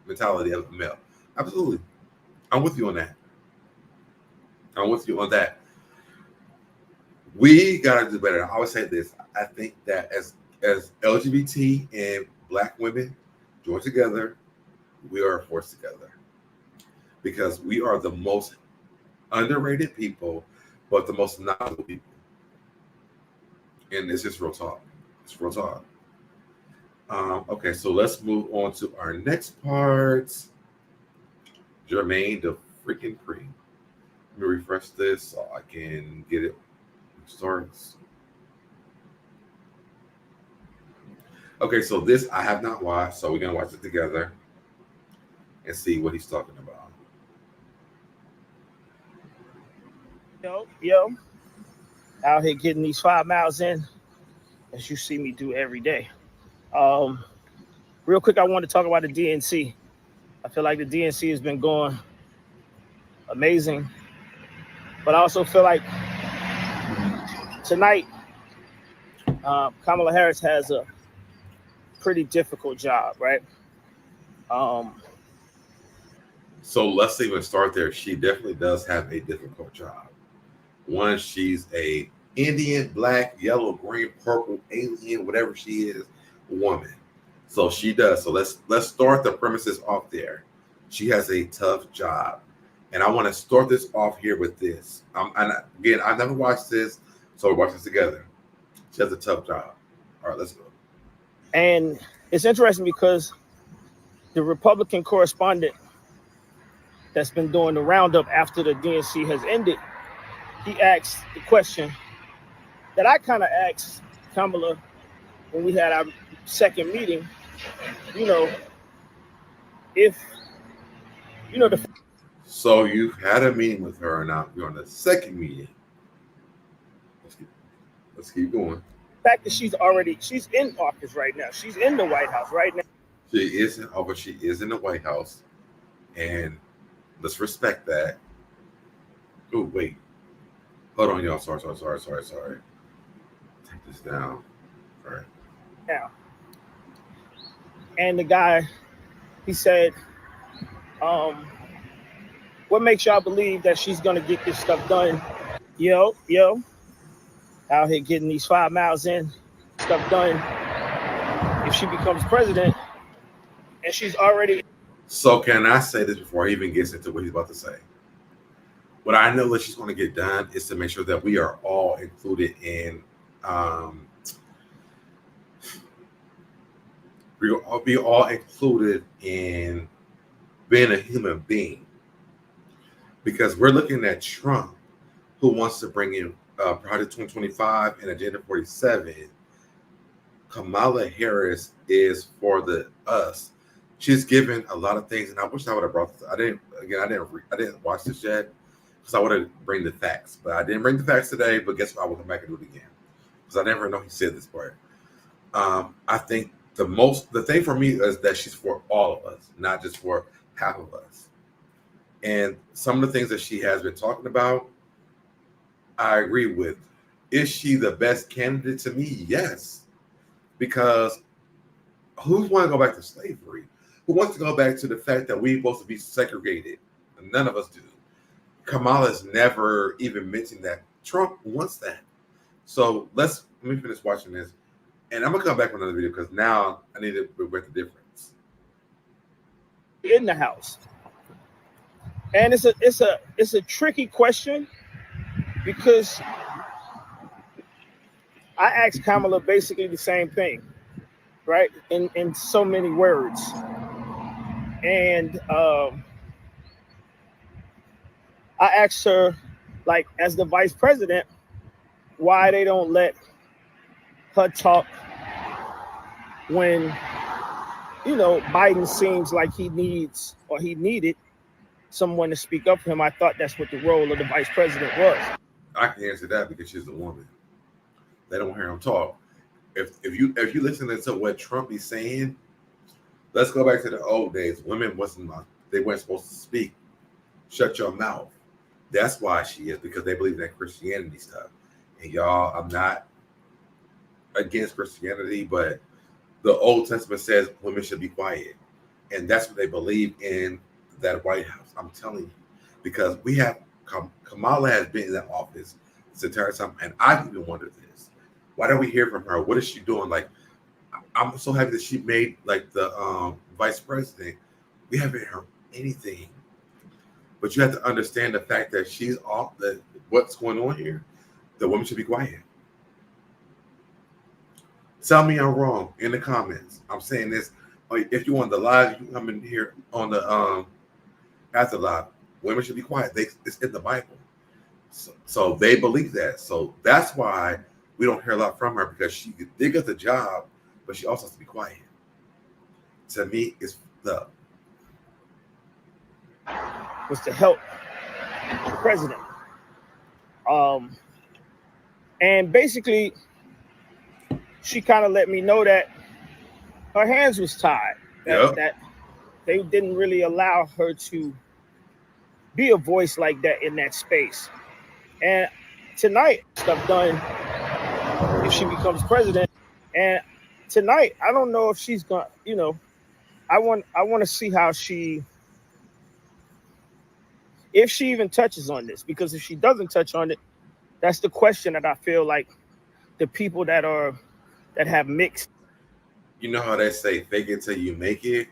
[SPEAKER 2] mentality of a male. Absolutely. I'm with you on that. We gotta do better. I always say this. I think that as LGBT and Black women join together, we are a force together. Because we are the most underrated people, but the most knowledgeable people. And it's just real talk. It's real talk. Okay, so let's move on to our next part. Jermain, the freaking pre. Let me refresh this so I can get it starts. Okay, so this I have not watched, so we're gonna watch it together and see what he's talking about.
[SPEAKER 8] Yo, out here getting these 5 miles in, as you see me do every day. Real quick, I want to talk about the DNC. I feel like the DNC has been going amazing, but I also feel like tonight, Kamala Harris has a pretty difficult job, right?
[SPEAKER 2] So let's even start there. She definitely does have a difficult job. One, she's a Indian, Black, yellow, green, purple, alien, whatever she is, woman. So she does. So let's start the premises off there. She has a tough job. And I want to start this off here with this. And again, I never watched this, so we'll watch this together. She has a tough job. All right, let's go.
[SPEAKER 8] And it's interesting because the Republican correspondent that's been doing the roundup after the DNC has ended, he asked the question that I kind of asked Kamala when we had our second meeting,
[SPEAKER 2] So you've had a meeting with her, and now you're on the second meeting. Let's keep going.
[SPEAKER 8] The fact that she's in office right now. She's in the White House right now.
[SPEAKER 2] She is in office. She is in the White House, and let's respect that. Oh, wait. Hold on, y'all. Sorry. Take this down. All right.
[SPEAKER 8] Now. And the guy, he said, what makes y'all believe that she's going to get this stuff done? Yo, out here getting these 5 miles in, stuff done. If she becomes president, and she's already...
[SPEAKER 2] So can I say this before he even gets into what he's about to say? What I know that she's going to get done is to make sure that we are all included in... we'll be all included in being a human being. Because we're looking at Trump, who wants to bring in Project 2025 and Agenda 47. Kamala Harris is for the us. She's given a lot of things, and I wish I would have brought this. I didn't watch this yet because I would have bring the facts, but I didn't bring the facts today. But guess what? I will come back and do it again because I never know he said this part. I think the thing for me is that she's for all of us, not just for half of us. And some of the things that she has been talking about, I agree with. Is she the best candidate to me? Yes. Because who wants to go back to slavery? Who wants to go back to the fact that we're supposed to be segregated? None of us do. Kamala's never even mentioned that. Trump wants that. So let me finish watching this. And I'm going to come back with another video because now I need to break the difference.
[SPEAKER 8] In the House. And it's a tricky question because I asked Kamala basically the same thing, right? In so many words. And I asked her, like, as the vice president, why they don't let her talk when, you know, Biden seems like he needs or he needed someone to speak up for him. I thought that's what the role of the vice president was.
[SPEAKER 2] I can answer that because she's a woman. They don't hear him talk. If you listen to what Trump is saying, let's go back to the old days. Women they weren't supposed to speak. Shut your mouth. That's why she is, because they believe in that Christianity stuff. And y'all, I'm not against Christianity, but the Old Testament says women should be quiet. And that's what they believe in that White House. I'm telling you, because we have Kamala has been in that office this entire time, and I've even wondered this: why don't we hear from her? What is she doing? Like, I'm so happy that she made like the vice president. We haven't heard anything, but you have to understand the fact that she's off. That what's going on here? The women should be quiet. Tell me I'm wrong in the comments. I'm saying this. If you want the live, you can come in here on the after live. Women should be quiet. It's in the Bible. So they believe that. So that's why we don't hear a lot from her, because she did get the job, but she also has to be quiet. To me, it's
[SPEAKER 8] was to help the president. And basically, she kind of let me know that her hands was tied. That they didn't really allow her to be a voice like that in that space. And tonight, stuff done if she becomes president. And tonight, I don't know if she's gonna, you know, I want to see how if she even touches on this, because if she doesn't touch on it, that's the question that I feel like the people that have mixed.
[SPEAKER 2] You know how they say, fake it till you make it?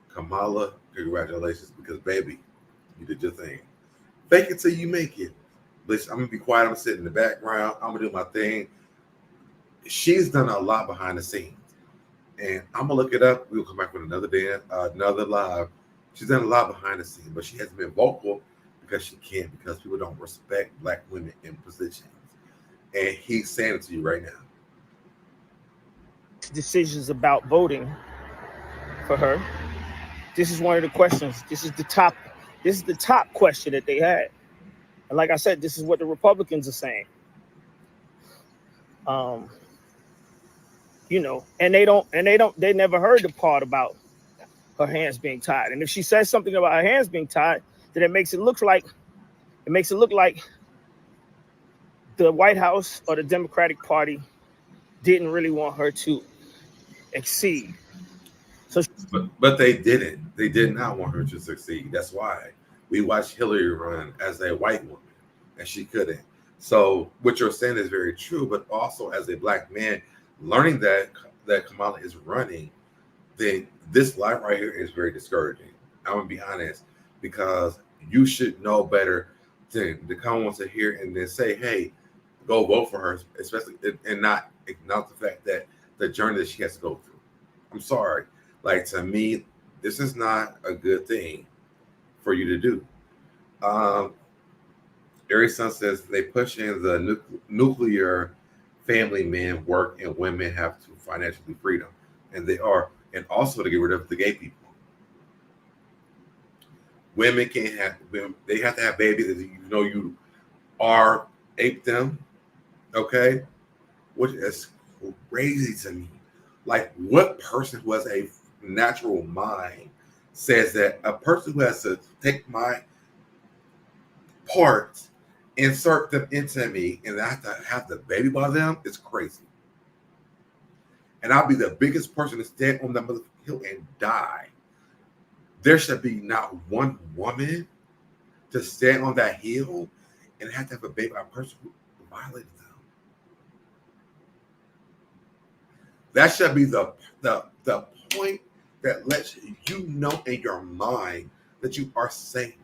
[SPEAKER 2] Kamala, congratulations, because baby, you did your thing. Fake it till you make it. Listen, I'm going to be quiet. I'm going to sit in the background. I'm going to do my thing. She's done a lot behind the scenes. And I'm going to look it up. We'll come back with another day, another live. She's done a lot behind the scenes, but she hasn't been vocal because she can't, because people don't respect Black women in positions. And he's saying it to you right now.
[SPEAKER 8] Decisions about voting for her. This is one of the questions. This is the top question that they had. And like I said, this is what the Republicans are saying. You know, and they never heard the part about her hands being tied. And if she says something about her hands being tied, then it makes it look like the White House or the Democratic Party didn't really want her to exceed. So,
[SPEAKER 2] but they didn't. They did not want her to succeed. That's why we watched Hillary run as a white woman, and she couldn't. So what you're saying is very true, but also as a Black man, learning that Kamala is running, then this life right here is very discouraging. I'm gonna be honest, because you should know better than to come on to here and then say, "Hey, go vote for her," especially and not acknowledge the fact that the journey that she has to go through. I'm sorry. Like, to me, this is not a good thing for you to do. Aries Sun says they push in the nuclear family men work and women have to financially freedom. And they are. And also to get rid of the gay people. Women can't have, they have to have babies if you know you are ape them. Okay? Which is crazy to me. Like, what person who has a natural mind says that a person who has to take my parts, insert them into me, and I have to have the baby by them is crazy. And I'll be the biggest person to stand on that motherfucking hill and die. There should be not one woman to stand on that hill and have to have a baby by a person who violated them. That should be the point that lets you know in your mind that you are sane.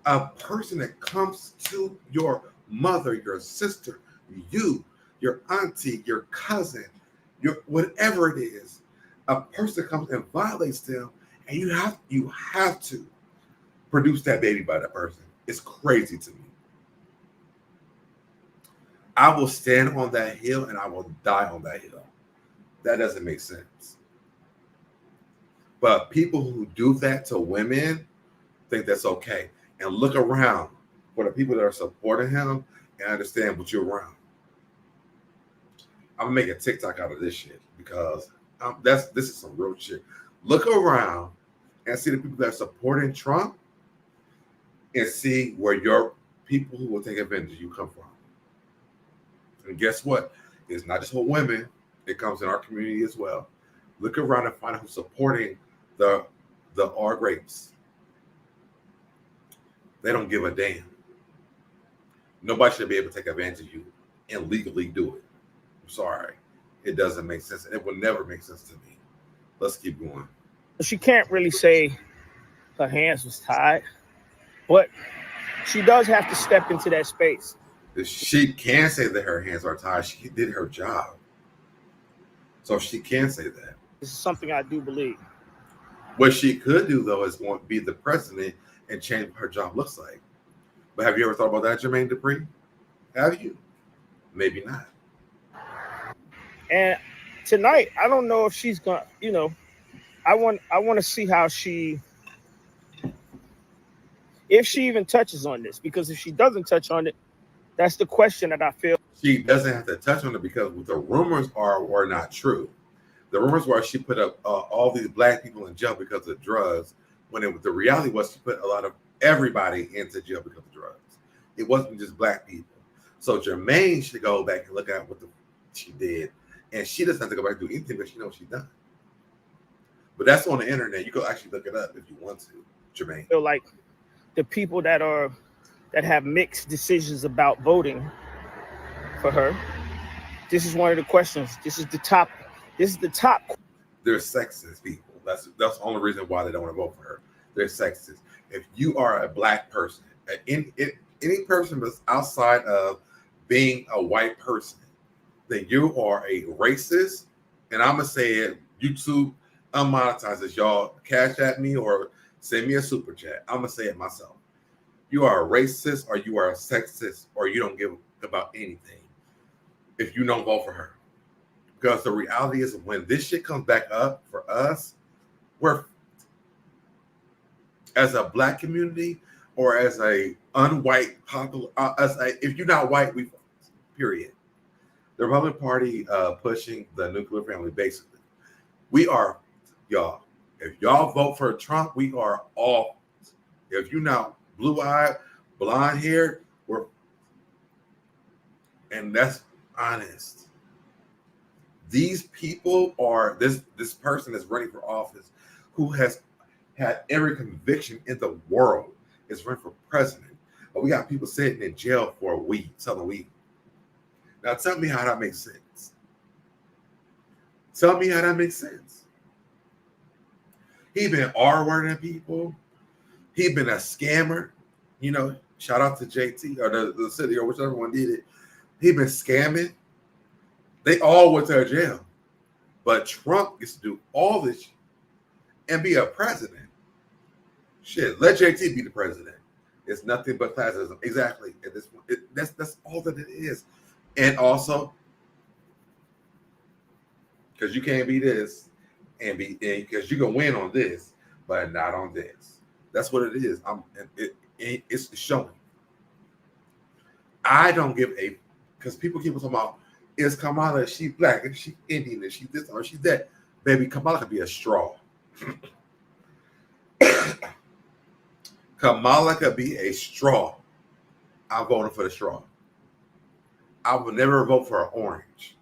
[SPEAKER 2] A person that comes to your mother, your sister, you, your auntie, your cousin, your whatever it is, a person comes and violates them, and you have to produce that baby by that person. It's crazy to me. I will stand on that hill and I will die on that hill. That doesn't make sense. But people who do that to women think that's okay. And look around for the people that are supporting him and understand what you're around. I'm gonna make a TikTok out of this shit because this is some real shit. Look around and see the people that are supporting Trump and see where your people who will take advantage of you come from. And guess what? It's not just for women. It comes in our community as well. Look around and find out who's supporting the R grapes. They don't give a damn. Nobody should be able to take advantage of you and legally do it. I'm sorry. It doesn't make sense. It will never make sense to me. Let's keep going.
[SPEAKER 8] She can't really say her hands was tied, but she does have to step into that space.
[SPEAKER 2] She can say that her hands are tied. She did her job. So she can say that.
[SPEAKER 8] This is something I do believe.
[SPEAKER 2] What she could do, though, is want to be the president and change what her job looks like. But have you ever thought about that, Jermain Dupree? Have you? Maybe not.
[SPEAKER 8] And tonight, I don't know if she's gonna, I want to see how if she even touches on this, because if she doesn't touch on it, that's the question that I feel.
[SPEAKER 2] She doesn't have to touch on it because the rumors were not true. The rumors were she put up all these black people in jail because of drugs, when the reality was she put a lot of everybody into jail because of drugs. It wasn't just black people. So Jermain should go back and look at what she did. And she doesn't have to go back and do anything, but she knows she's done. But that's on the internet. You can actually look it up if you want to, Jermain.
[SPEAKER 8] I feel like the people that have mixed decisions about voting for her, this is one of the questions. This is the top. They're
[SPEAKER 2] sexist people. That's the only reason why they don't want to vote for her. They're sexist. If you are a black person, any person that's outside of being a white person, then you are a racist. And I'm gonna say it. YouTube unmonetizes, y'all. Cash at me or send me a super chat. I'm gonna say it myself. You are a racist, or you are a sexist, or you don't give about anything if you don't vote for her. Because the reality is, when this shit comes back up for us, we're, as a black community or as a unwhite popular, if you're not white, we period. The Republican Party pushing the nuclear family, basically. We are, y'all. If y'all vote for Trump, we are all. If you're not blue-eyed, blonde-haired, and that's honest. These people are this person is running for office who has had every conviction in the world is running for president. But we got people sitting in jail for a week, selling weed. Now tell me how that makes sense. Tell me how that makes sense. He been R-wording people. He been a scammer. Shout out to JT or the city or whichever one did it. He been scamming. They all went to jail. But Trump gets to do all this and be a president. Shit, let JT be the president. It's nothing but classism. Exactly. At this point, that's all that it is. And also, because you can't be this because you can win on this, but not on this. That's what it is. It's showing. I don't give a, because people keep talking about, is Kamala, is she black, is she Indian, is she this or she that? Baby, Kamala could be a straw. Kamala could be a straw. I'm voting for the straw. I will never vote for an orange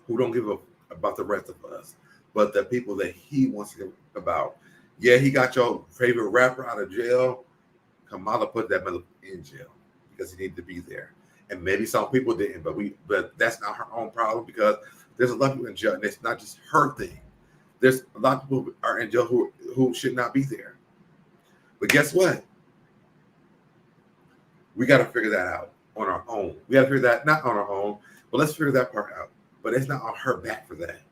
[SPEAKER 2] who don't give a about the rest of us, but the people that he wants to give about. Yeah, he got your favorite rapper out of jail. Kamala put that mother in jail because he needed to be there. And maybe some people didn't, but that's not her own problem, because there's a lot of people in jail, and it's not just her thing. There's a lot of people who are in jail who should not be there. But guess what? We got to figure that out on our own. We got to figure that not on our own, but let's figure that part out. But it's not on her back for that.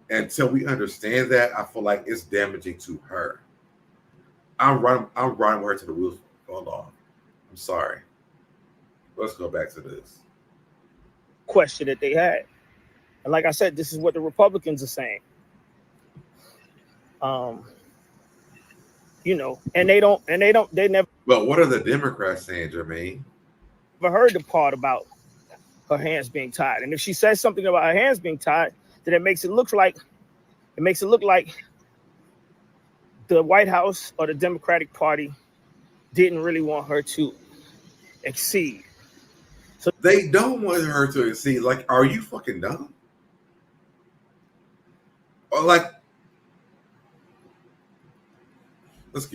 [SPEAKER 2] Until we understand that, I feel like it's damaging to her. I'm riding with her to the wheels fall off. I'm sorry. Let's go back to this
[SPEAKER 8] question that they had. And like I said, this is what the Republicans are saying. You know, and they never.
[SPEAKER 2] But what are the Democrats saying, Jermain?
[SPEAKER 8] Heard the part about her hands being tied. And if she says something about her hands being tied, then it makes it look like the White House or the Democratic Party didn't really want her to exceed.
[SPEAKER 2] So they don't want her to exceed. Like, are you fucking dumb? Or like,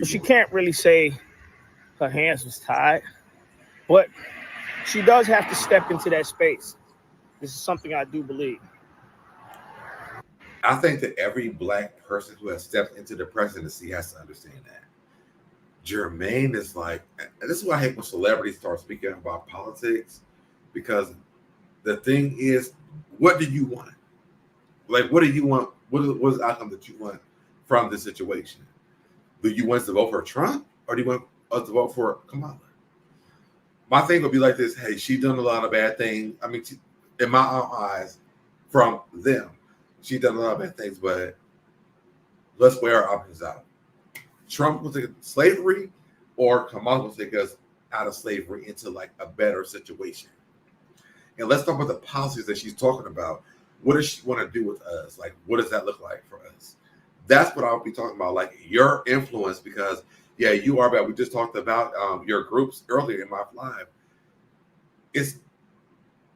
[SPEAKER 8] she can't really say her hands was tied, but she does have to step into that space. This is something I do believe.
[SPEAKER 2] I think that every black person who has stepped into the presidency has to understand that. Jermain is like, and this is why I hate when celebrities start speaking about politics, because the thing is, what do you want? Like, what do you want? What is the outcome that you want from this situation? Do you want us to vote for Trump, or do you want us to vote for Kamala? My thing would be like this: hey, she done a lot of bad things. I mean, in my eyes, from them, she done a lot of bad things. But let's weigh our options out. Trump will take slavery, or Kamala will take us out of slavery into like a better situation. And let's talk about the policies that she's talking about. What does she want to do with us? Like, what does that look like for us? That's what I'll be talking about, like your influence, because yeah, you are bad. We just talked about your groups earlier in my live. It's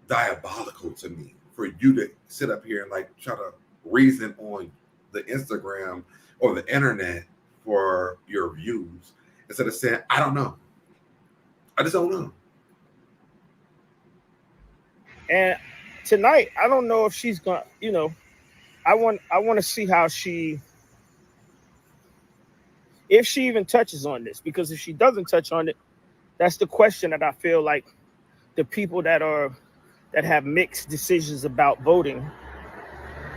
[SPEAKER 2] diabolical to me for you to sit up here and like try to reason on the Instagram or the internet for your views instead of saying, I don't know. I just don't know.
[SPEAKER 8] And tonight, I don't know if she's gonna, you know, I want to see how if she even touches on this, because if she doesn't touch on it, that's the question that I feel like the people that have mixed decisions about voting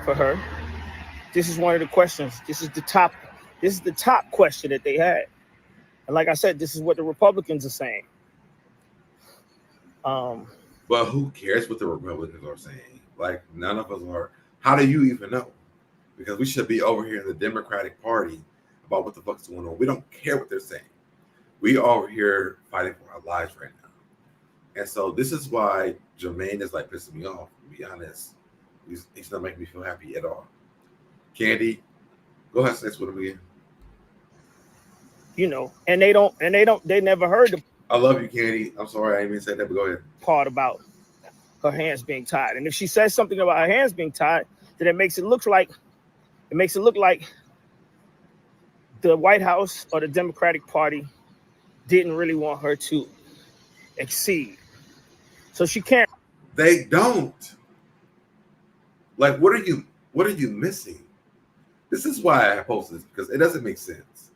[SPEAKER 8] for her. This is one of the questions. This is the top question that they had. And like I said, this is what the Republicans are saying.
[SPEAKER 2] Well, who cares what the Republicans are saying? Like, none of us are. How do you even know? Because we should be over here in the Democratic Party about what the fuck's going on. We don't care what they're saying. We are over here fighting for our lives right now. And so this is why Jermain is like pissing me off, to be honest. He's not making me feel happy at all. Candy, go have sex with him again.
[SPEAKER 8] You know, and they never heard the
[SPEAKER 2] I love you, Candy. I'm sorry I didn't even say that, but go ahead.
[SPEAKER 8] Part about her hands being tied. And if she says something about her hands being tied, then it makes it look like the White House or the Democratic Party didn't really want her to exceed. So she can't.
[SPEAKER 2] They don't. Like, what are you missing? This is why I posted this, because it doesn't make sense.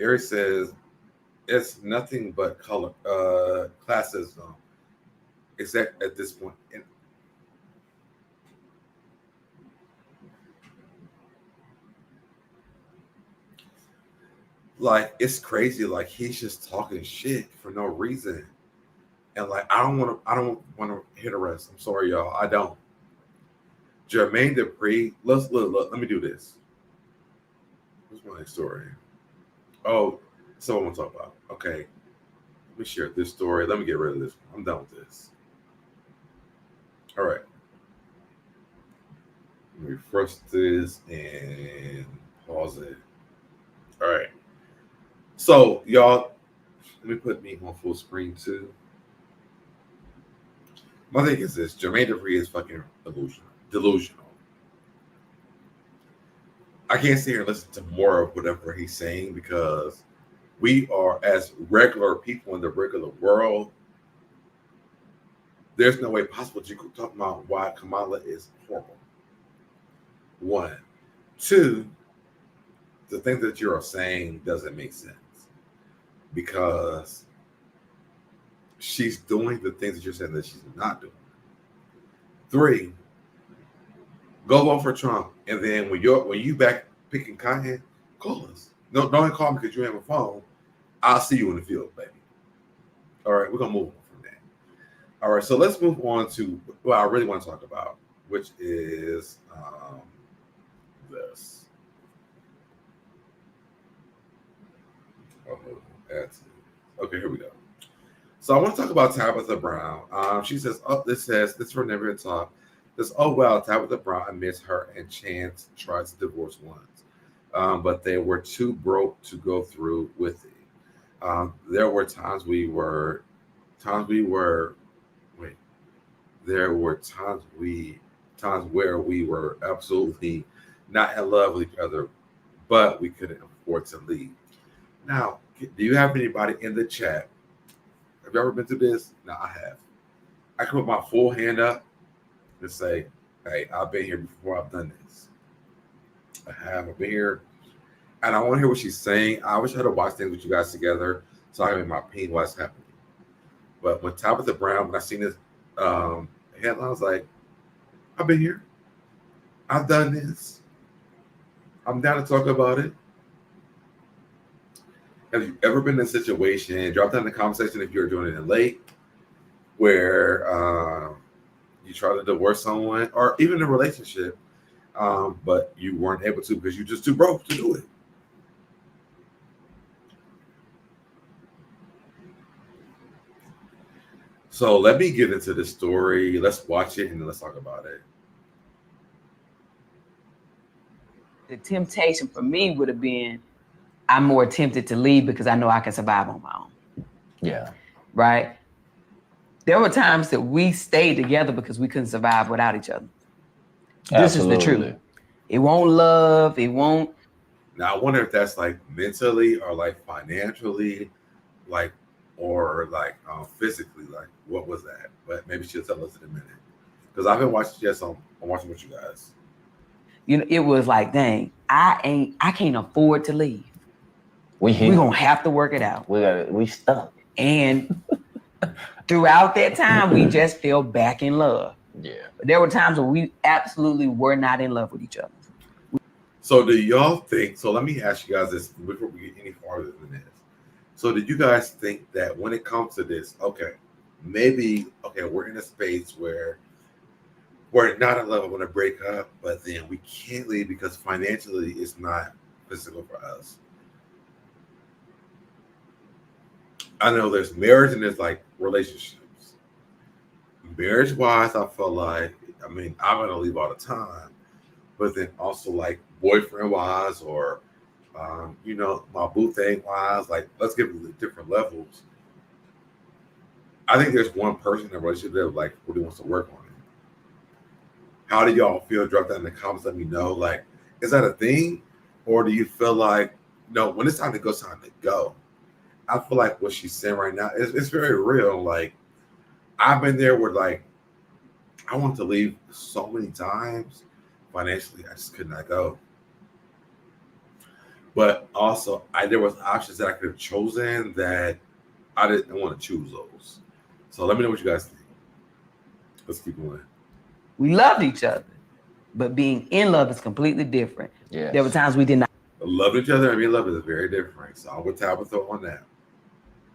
[SPEAKER 2] Eric says it's nothing but color classism, except at this point. Like, it's crazy. Like, he's just talking shit for no reason, and like I don't want to hit a rest. I'm sorry, y'all. I don't. Jermain Dupri. Look. Let me do this. What's my next story? Oh, someone want to talk about. Okay, let me share this story. Let me get rid of this one. I'm done with this. All right. Let me refresh this and pause it. All right. So, y'all, let me put me on full screen too. My thing is this: Jermain Dupri is fucking delusional. I can't sit here and listen to more of whatever he's saying, because we are, as regular people in the regular world, there's no way possible you could talk about why Kamala is horrible. One. Two, the thing that you're saying doesn't make sense because she's doing the things that you're saying that she's not doing. 3, go vote for Trump, and then when you back picking content, call us. No, don't call me because you have a phone. I'll see you in the field, baby. All right, we're gonna move on from that. All right, so let's move on to what I really want to talk about, which is this. Okay, here we go. So I want to talk about Tabitha Brown. She says, this for Never Talk. This, oh, well, Tabitha Brown admits her and Chance tried to divorce once, but they were too broke to go through with it. There were times where we were absolutely not in love with each other, but we couldn't afford to leave. Now, do you have anybody in the chat? Have you ever been through this? No, I have. I can put my full hand up and say, hey, I've been here before. I've done this. I've been here. And I want to hear what she's saying. I wish I had to watch things with you guys together so I can make my opinion what's happening. But when Tabitha Brown, when I seen this headline, I was like, I've been here. I've done this. I'm down to talk about it. Have you ever been in a situation, drop down in the comment section if you're doing it in late, where you try to divorce someone or even a relationship, but you weren't able to because you're just too broke to do it? So let me get into the story. Let's watch it and then let's talk about it.
[SPEAKER 9] The temptation for me would have been, I'm more tempted to leave because I know I can survive on my own.
[SPEAKER 10] Yeah.
[SPEAKER 9] Right? There were times that we stayed together because we couldn't survive without each other. This is the truth. It won't love. It won't.
[SPEAKER 2] Now, I wonder if that's like mentally or like financially, like, or like physically, like what was that? But maybe she'll tell us in a minute. Because I've been watching, yes, I'm watching with you guys.
[SPEAKER 9] You know, it was like, dang, I can't afford to leave. We're gonna have to work it out.
[SPEAKER 10] We stuck.
[SPEAKER 9] And throughout that time, we just fell back in love.
[SPEAKER 10] Yeah.
[SPEAKER 9] But there were times where we absolutely were not in love with each other.
[SPEAKER 2] So do y'all think, so let me ask you guys this before we get any farther than this. So do you guys think that when it comes to this, okay, we're in a space where we're not in love, I want to break up, but then we can't leave because financially it's not physical for us. I know there's marriage and there's like relationships. Marriage-wise, I feel like, I'm going to leave all the time, but then also like boyfriend-wise or, my boo thing-wise, like let's give it different levels. I think there's one person in a relationship that like really wants to work on it. How do y'all feel? Drop that in the comments. Let me know. Like, is that a thing? Or do you feel like, no, when it's time to go, it's time to go? I feel like what she's saying right now is very real. Like, I've been there where like, I want to leave so many times. Financially, I just could not go. But also, there was options that I could have chosen that I didn't want to choose those. So let me know what you guys think. Let's keep going.
[SPEAKER 9] We loved each other, but being in love is completely different.
[SPEAKER 10] Yeah.
[SPEAKER 9] There were times we did not
[SPEAKER 2] Love each other and being in love is very different. So I'm with Tabitha on that.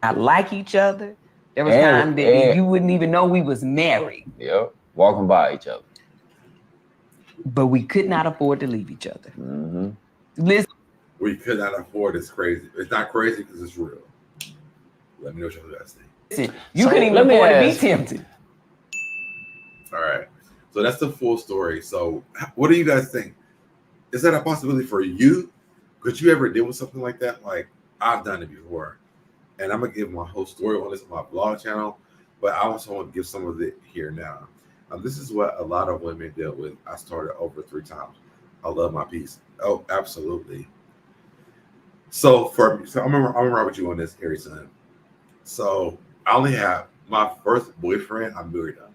[SPEAKER 9] not like each other. There was times that you wouldn't even know we was married.
[SPEAKER 10] Yep. Walking by each other.
[SPEAKER 9] But we could not afford to leave each other.
[SPEAKER 10] Mm-hmm.
[SPEAKER 9] Listen.
[SPEAKER 2] We could not afford. It's crazy. It's not crazy because it's real. Let me know what you guys think.
[SPEAKER 9] Listen, you couldn't even afford to be tempted.
[SPEAKER 2] All right. So that's the full story. So what do you guys think? Is that a possibility for you? Could you ever deal with something like that? Like, I've done it before. And I'm going to give my whole story on this on my blog channel. But I also want to give some of it here now. This is what a lot of women deal with. I started over 3 times. I love my piece. Oh, absolutely. So I'm gonna ride with you on this, Harrison. So I only have my first boyfriend. I married him,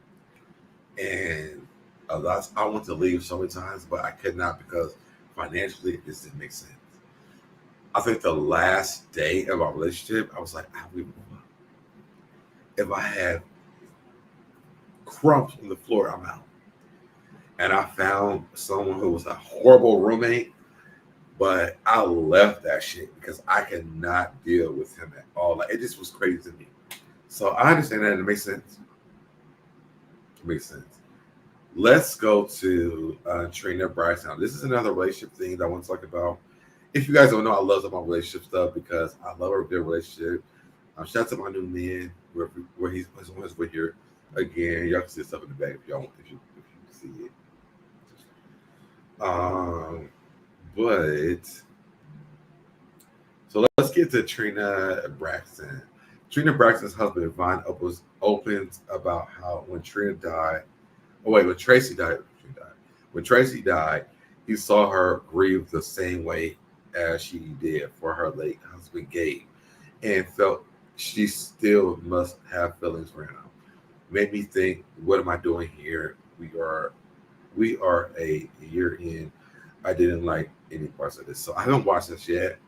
[SPEAKER 2] and I want to leave so many times, but I could not because financially it just didn't make sense. I think the last day of our relationship, I was like, if I had crumbs on the floor, I'm out. And I found someone who was a horrible roommate, but I left that shit because I could not deal with him at all. Like, it just was crazy to me. So I understand that. It makes sense. It makes sense. Let's go to Trina Braxton. This is another relationship thing that I want to talk about. If you guys don't know, I love my relationship stuff because I love a good relationship. Shout out to my new man where he's on his way here again. Y'all can see stuff in the back if y'all want, if you see it. But so let's get to Trina Braxton. Trina Braxton's husband Vaughn opens about how when Trina died. Oh wait, when Tracy died. When Tracy died, he saw her grieve the same way as she did for her late husband Gabe, and felt she still must have feelings for him. Made me think, what am I doing here? We are a year in. I didn't like any parts of this, so I haven't watched this yet.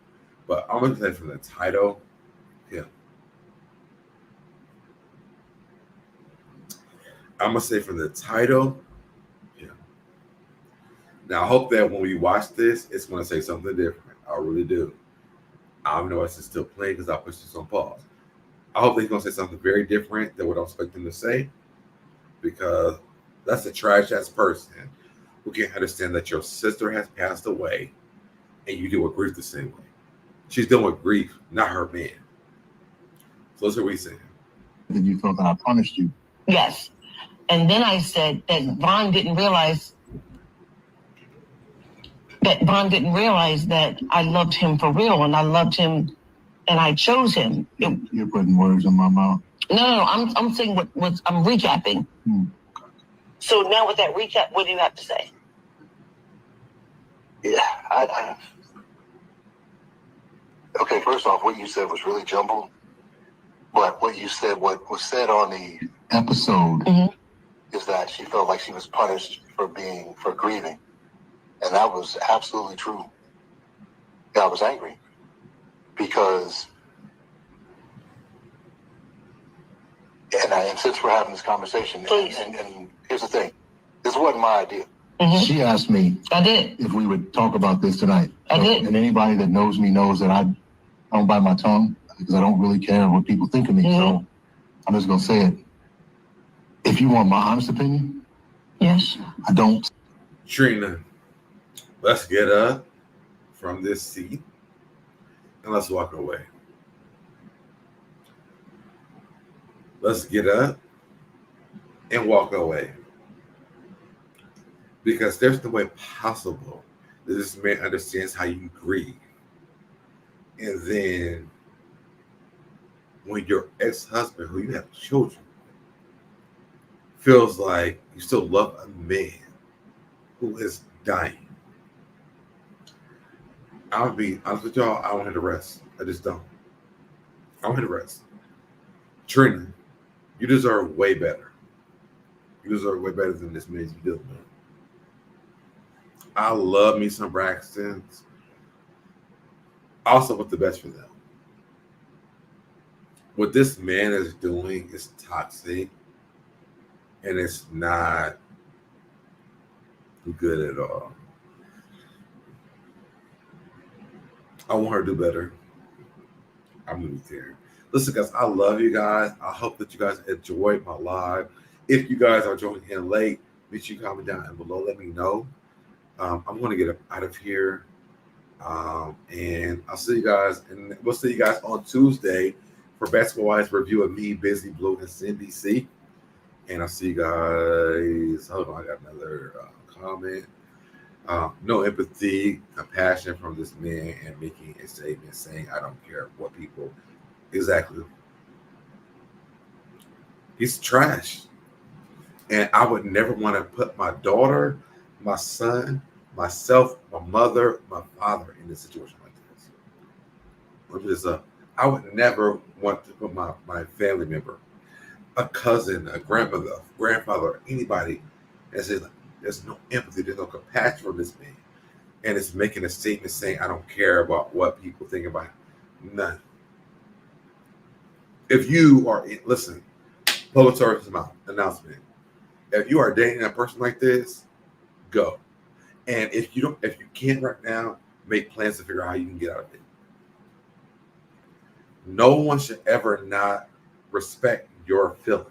[SPEAKER 2] But I'm gonna say from the title, yeah. I'm gonna say from the title, yeah. Now I hope that when we watch this, it's gonna say something different. I really do. I don't know if it's still playing because I pushed this on pause. I hope they're gonna say something very different than what I expect them to say, because that's a trash ass person who can't understand that your sister has passed away and you deal with grief the same way. She's dealing with grief, not her man. So that's what we're saying.
[SPEAKER 11] Did you feel that I punished you?
[SPEAKER 12] Yes. And then I said that Vaughn didn't realize that I loved him for real, and I loved him and I chose him.
[SPEAKER 11] You're putting words in my mouth.
[SPEAKER 12] No. I'm saying what I'm recapping. So now with that recap, what do you have to say?
[SPEAKER 11] Yeah, okay, first off, what you said was really jumbled. But what was said on the episode is that she felt like she was punished for grieving. And that was absolutely true. Yeah, I was angry. Because, and since we're having this conversation, and here's the thing, this wasn't my idea. She asked me if we would talk about this tonight.
[SPEAKER 12] I did.
[SPEAKER 11] And anybody that knows me knows that I don't bite my tongue because I don't really care what people think of me. So I'm just going to say it. If you want my honest opinion,
[SPEAKER 12] yes,
[SPEAKER 11] I don't.
[SPEAKER 2] Trina, let's get up from this seat and let's walk away. Let's get up and walk away. Because there's no way possible that this man understands how you grieve. And then when your ex-husband, who you have children, feels like you still love a man who is dying. I'll be honest with y'all, I don't have to rest. I just don't. I don't have to rest. Trina, you deserve way better. You deserve way better than this man you deal with. I love me some Braxtons. I also want the best for them. What this man is doing is toxic, and it's not good at all. I want her to do better. I'm gonna be there. Listen, guys, I love you guys. I hope that you guys enjoyed my live. If you guys are joining in late, make sure you comment down and below. Let me know. I'm going to get out of here. And I'll see you guys. And we'll see you guys on Tuesday for Basketball Wise review of me, Busy Blue, and CNBC. And I'll see you guys. Hold on, I got another comment. No empathy, compassion from this man, and making a statement saying, I don't care what people. Exactly. He's trash. And I would never want to put my daughter, my son, myself, my mother, my father in a situation like this. I would never want to put my family member, a cousin, a grandmother, a grandfather, anybody, and say, there's no empathy, there's no compassion for this man. and it's making a statement saying, I don't care about what people think about it. None. If you are, listen, public service announcement. If you are dating a person like this, go. And if you can't right now, make plans to figure out how you can get out of it. No one should ever not respect your feelings.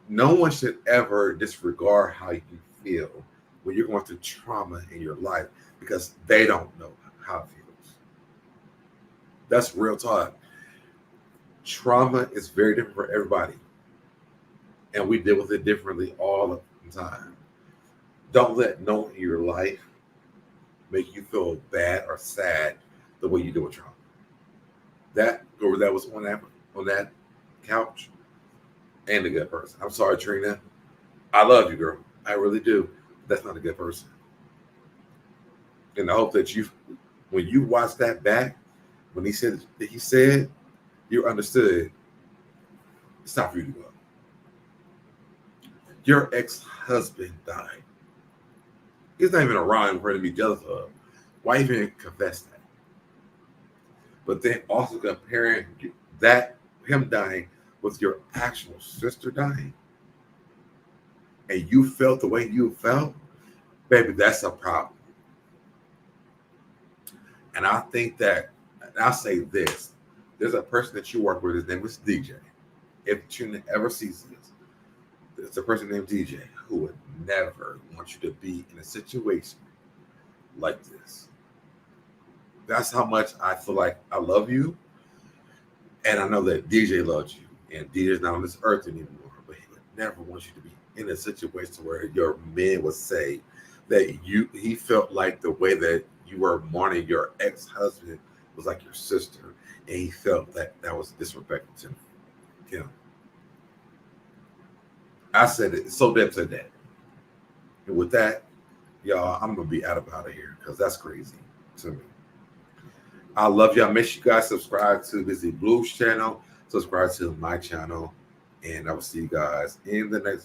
[SPEAKER 2] No one should ever disregard how you feel when you're going through trauma in your life because they don't know how it feels. That's real talk. Trauma is very different for everybody. And we deal with it differently all the time. Don't let no one in your life make you feel bad or sad the way you do with trauma. That was on that couch and a good person. I'm sorry, Trina. I love you, girl. I really do. That's not a good person. And I hope that when you watch that back, when he said, you understood it's not for you to go. Your ex-husband died. He's not even around for him to be jealous of. Why even confess that? But then also comparing that, him dying, with your actual sister dying, and you felt the way you felt, baby, that's a problem. And I think that, and I'll say this, there's a person that you work with, his name is DJ. If Trina ever sees this, there's a person named DJ who would never want you to be in a situation like this. That's how much I feel like I love you. And I know that DJ loves you. And DJ's not on this earth anymore. But he would never want you to be in a situation where your man would say that he felt like the way that you were mourning your ex-husband was like your sister. And he felt that was disrespectful to him. I said it. SoDeb said that. And with that, y'all, I'm going to be out of here because that's crazy to me. I love y'all. Make sure you guys subscribe to Busy Blues channel. Subscribe to my channel. And I will see you guys in the next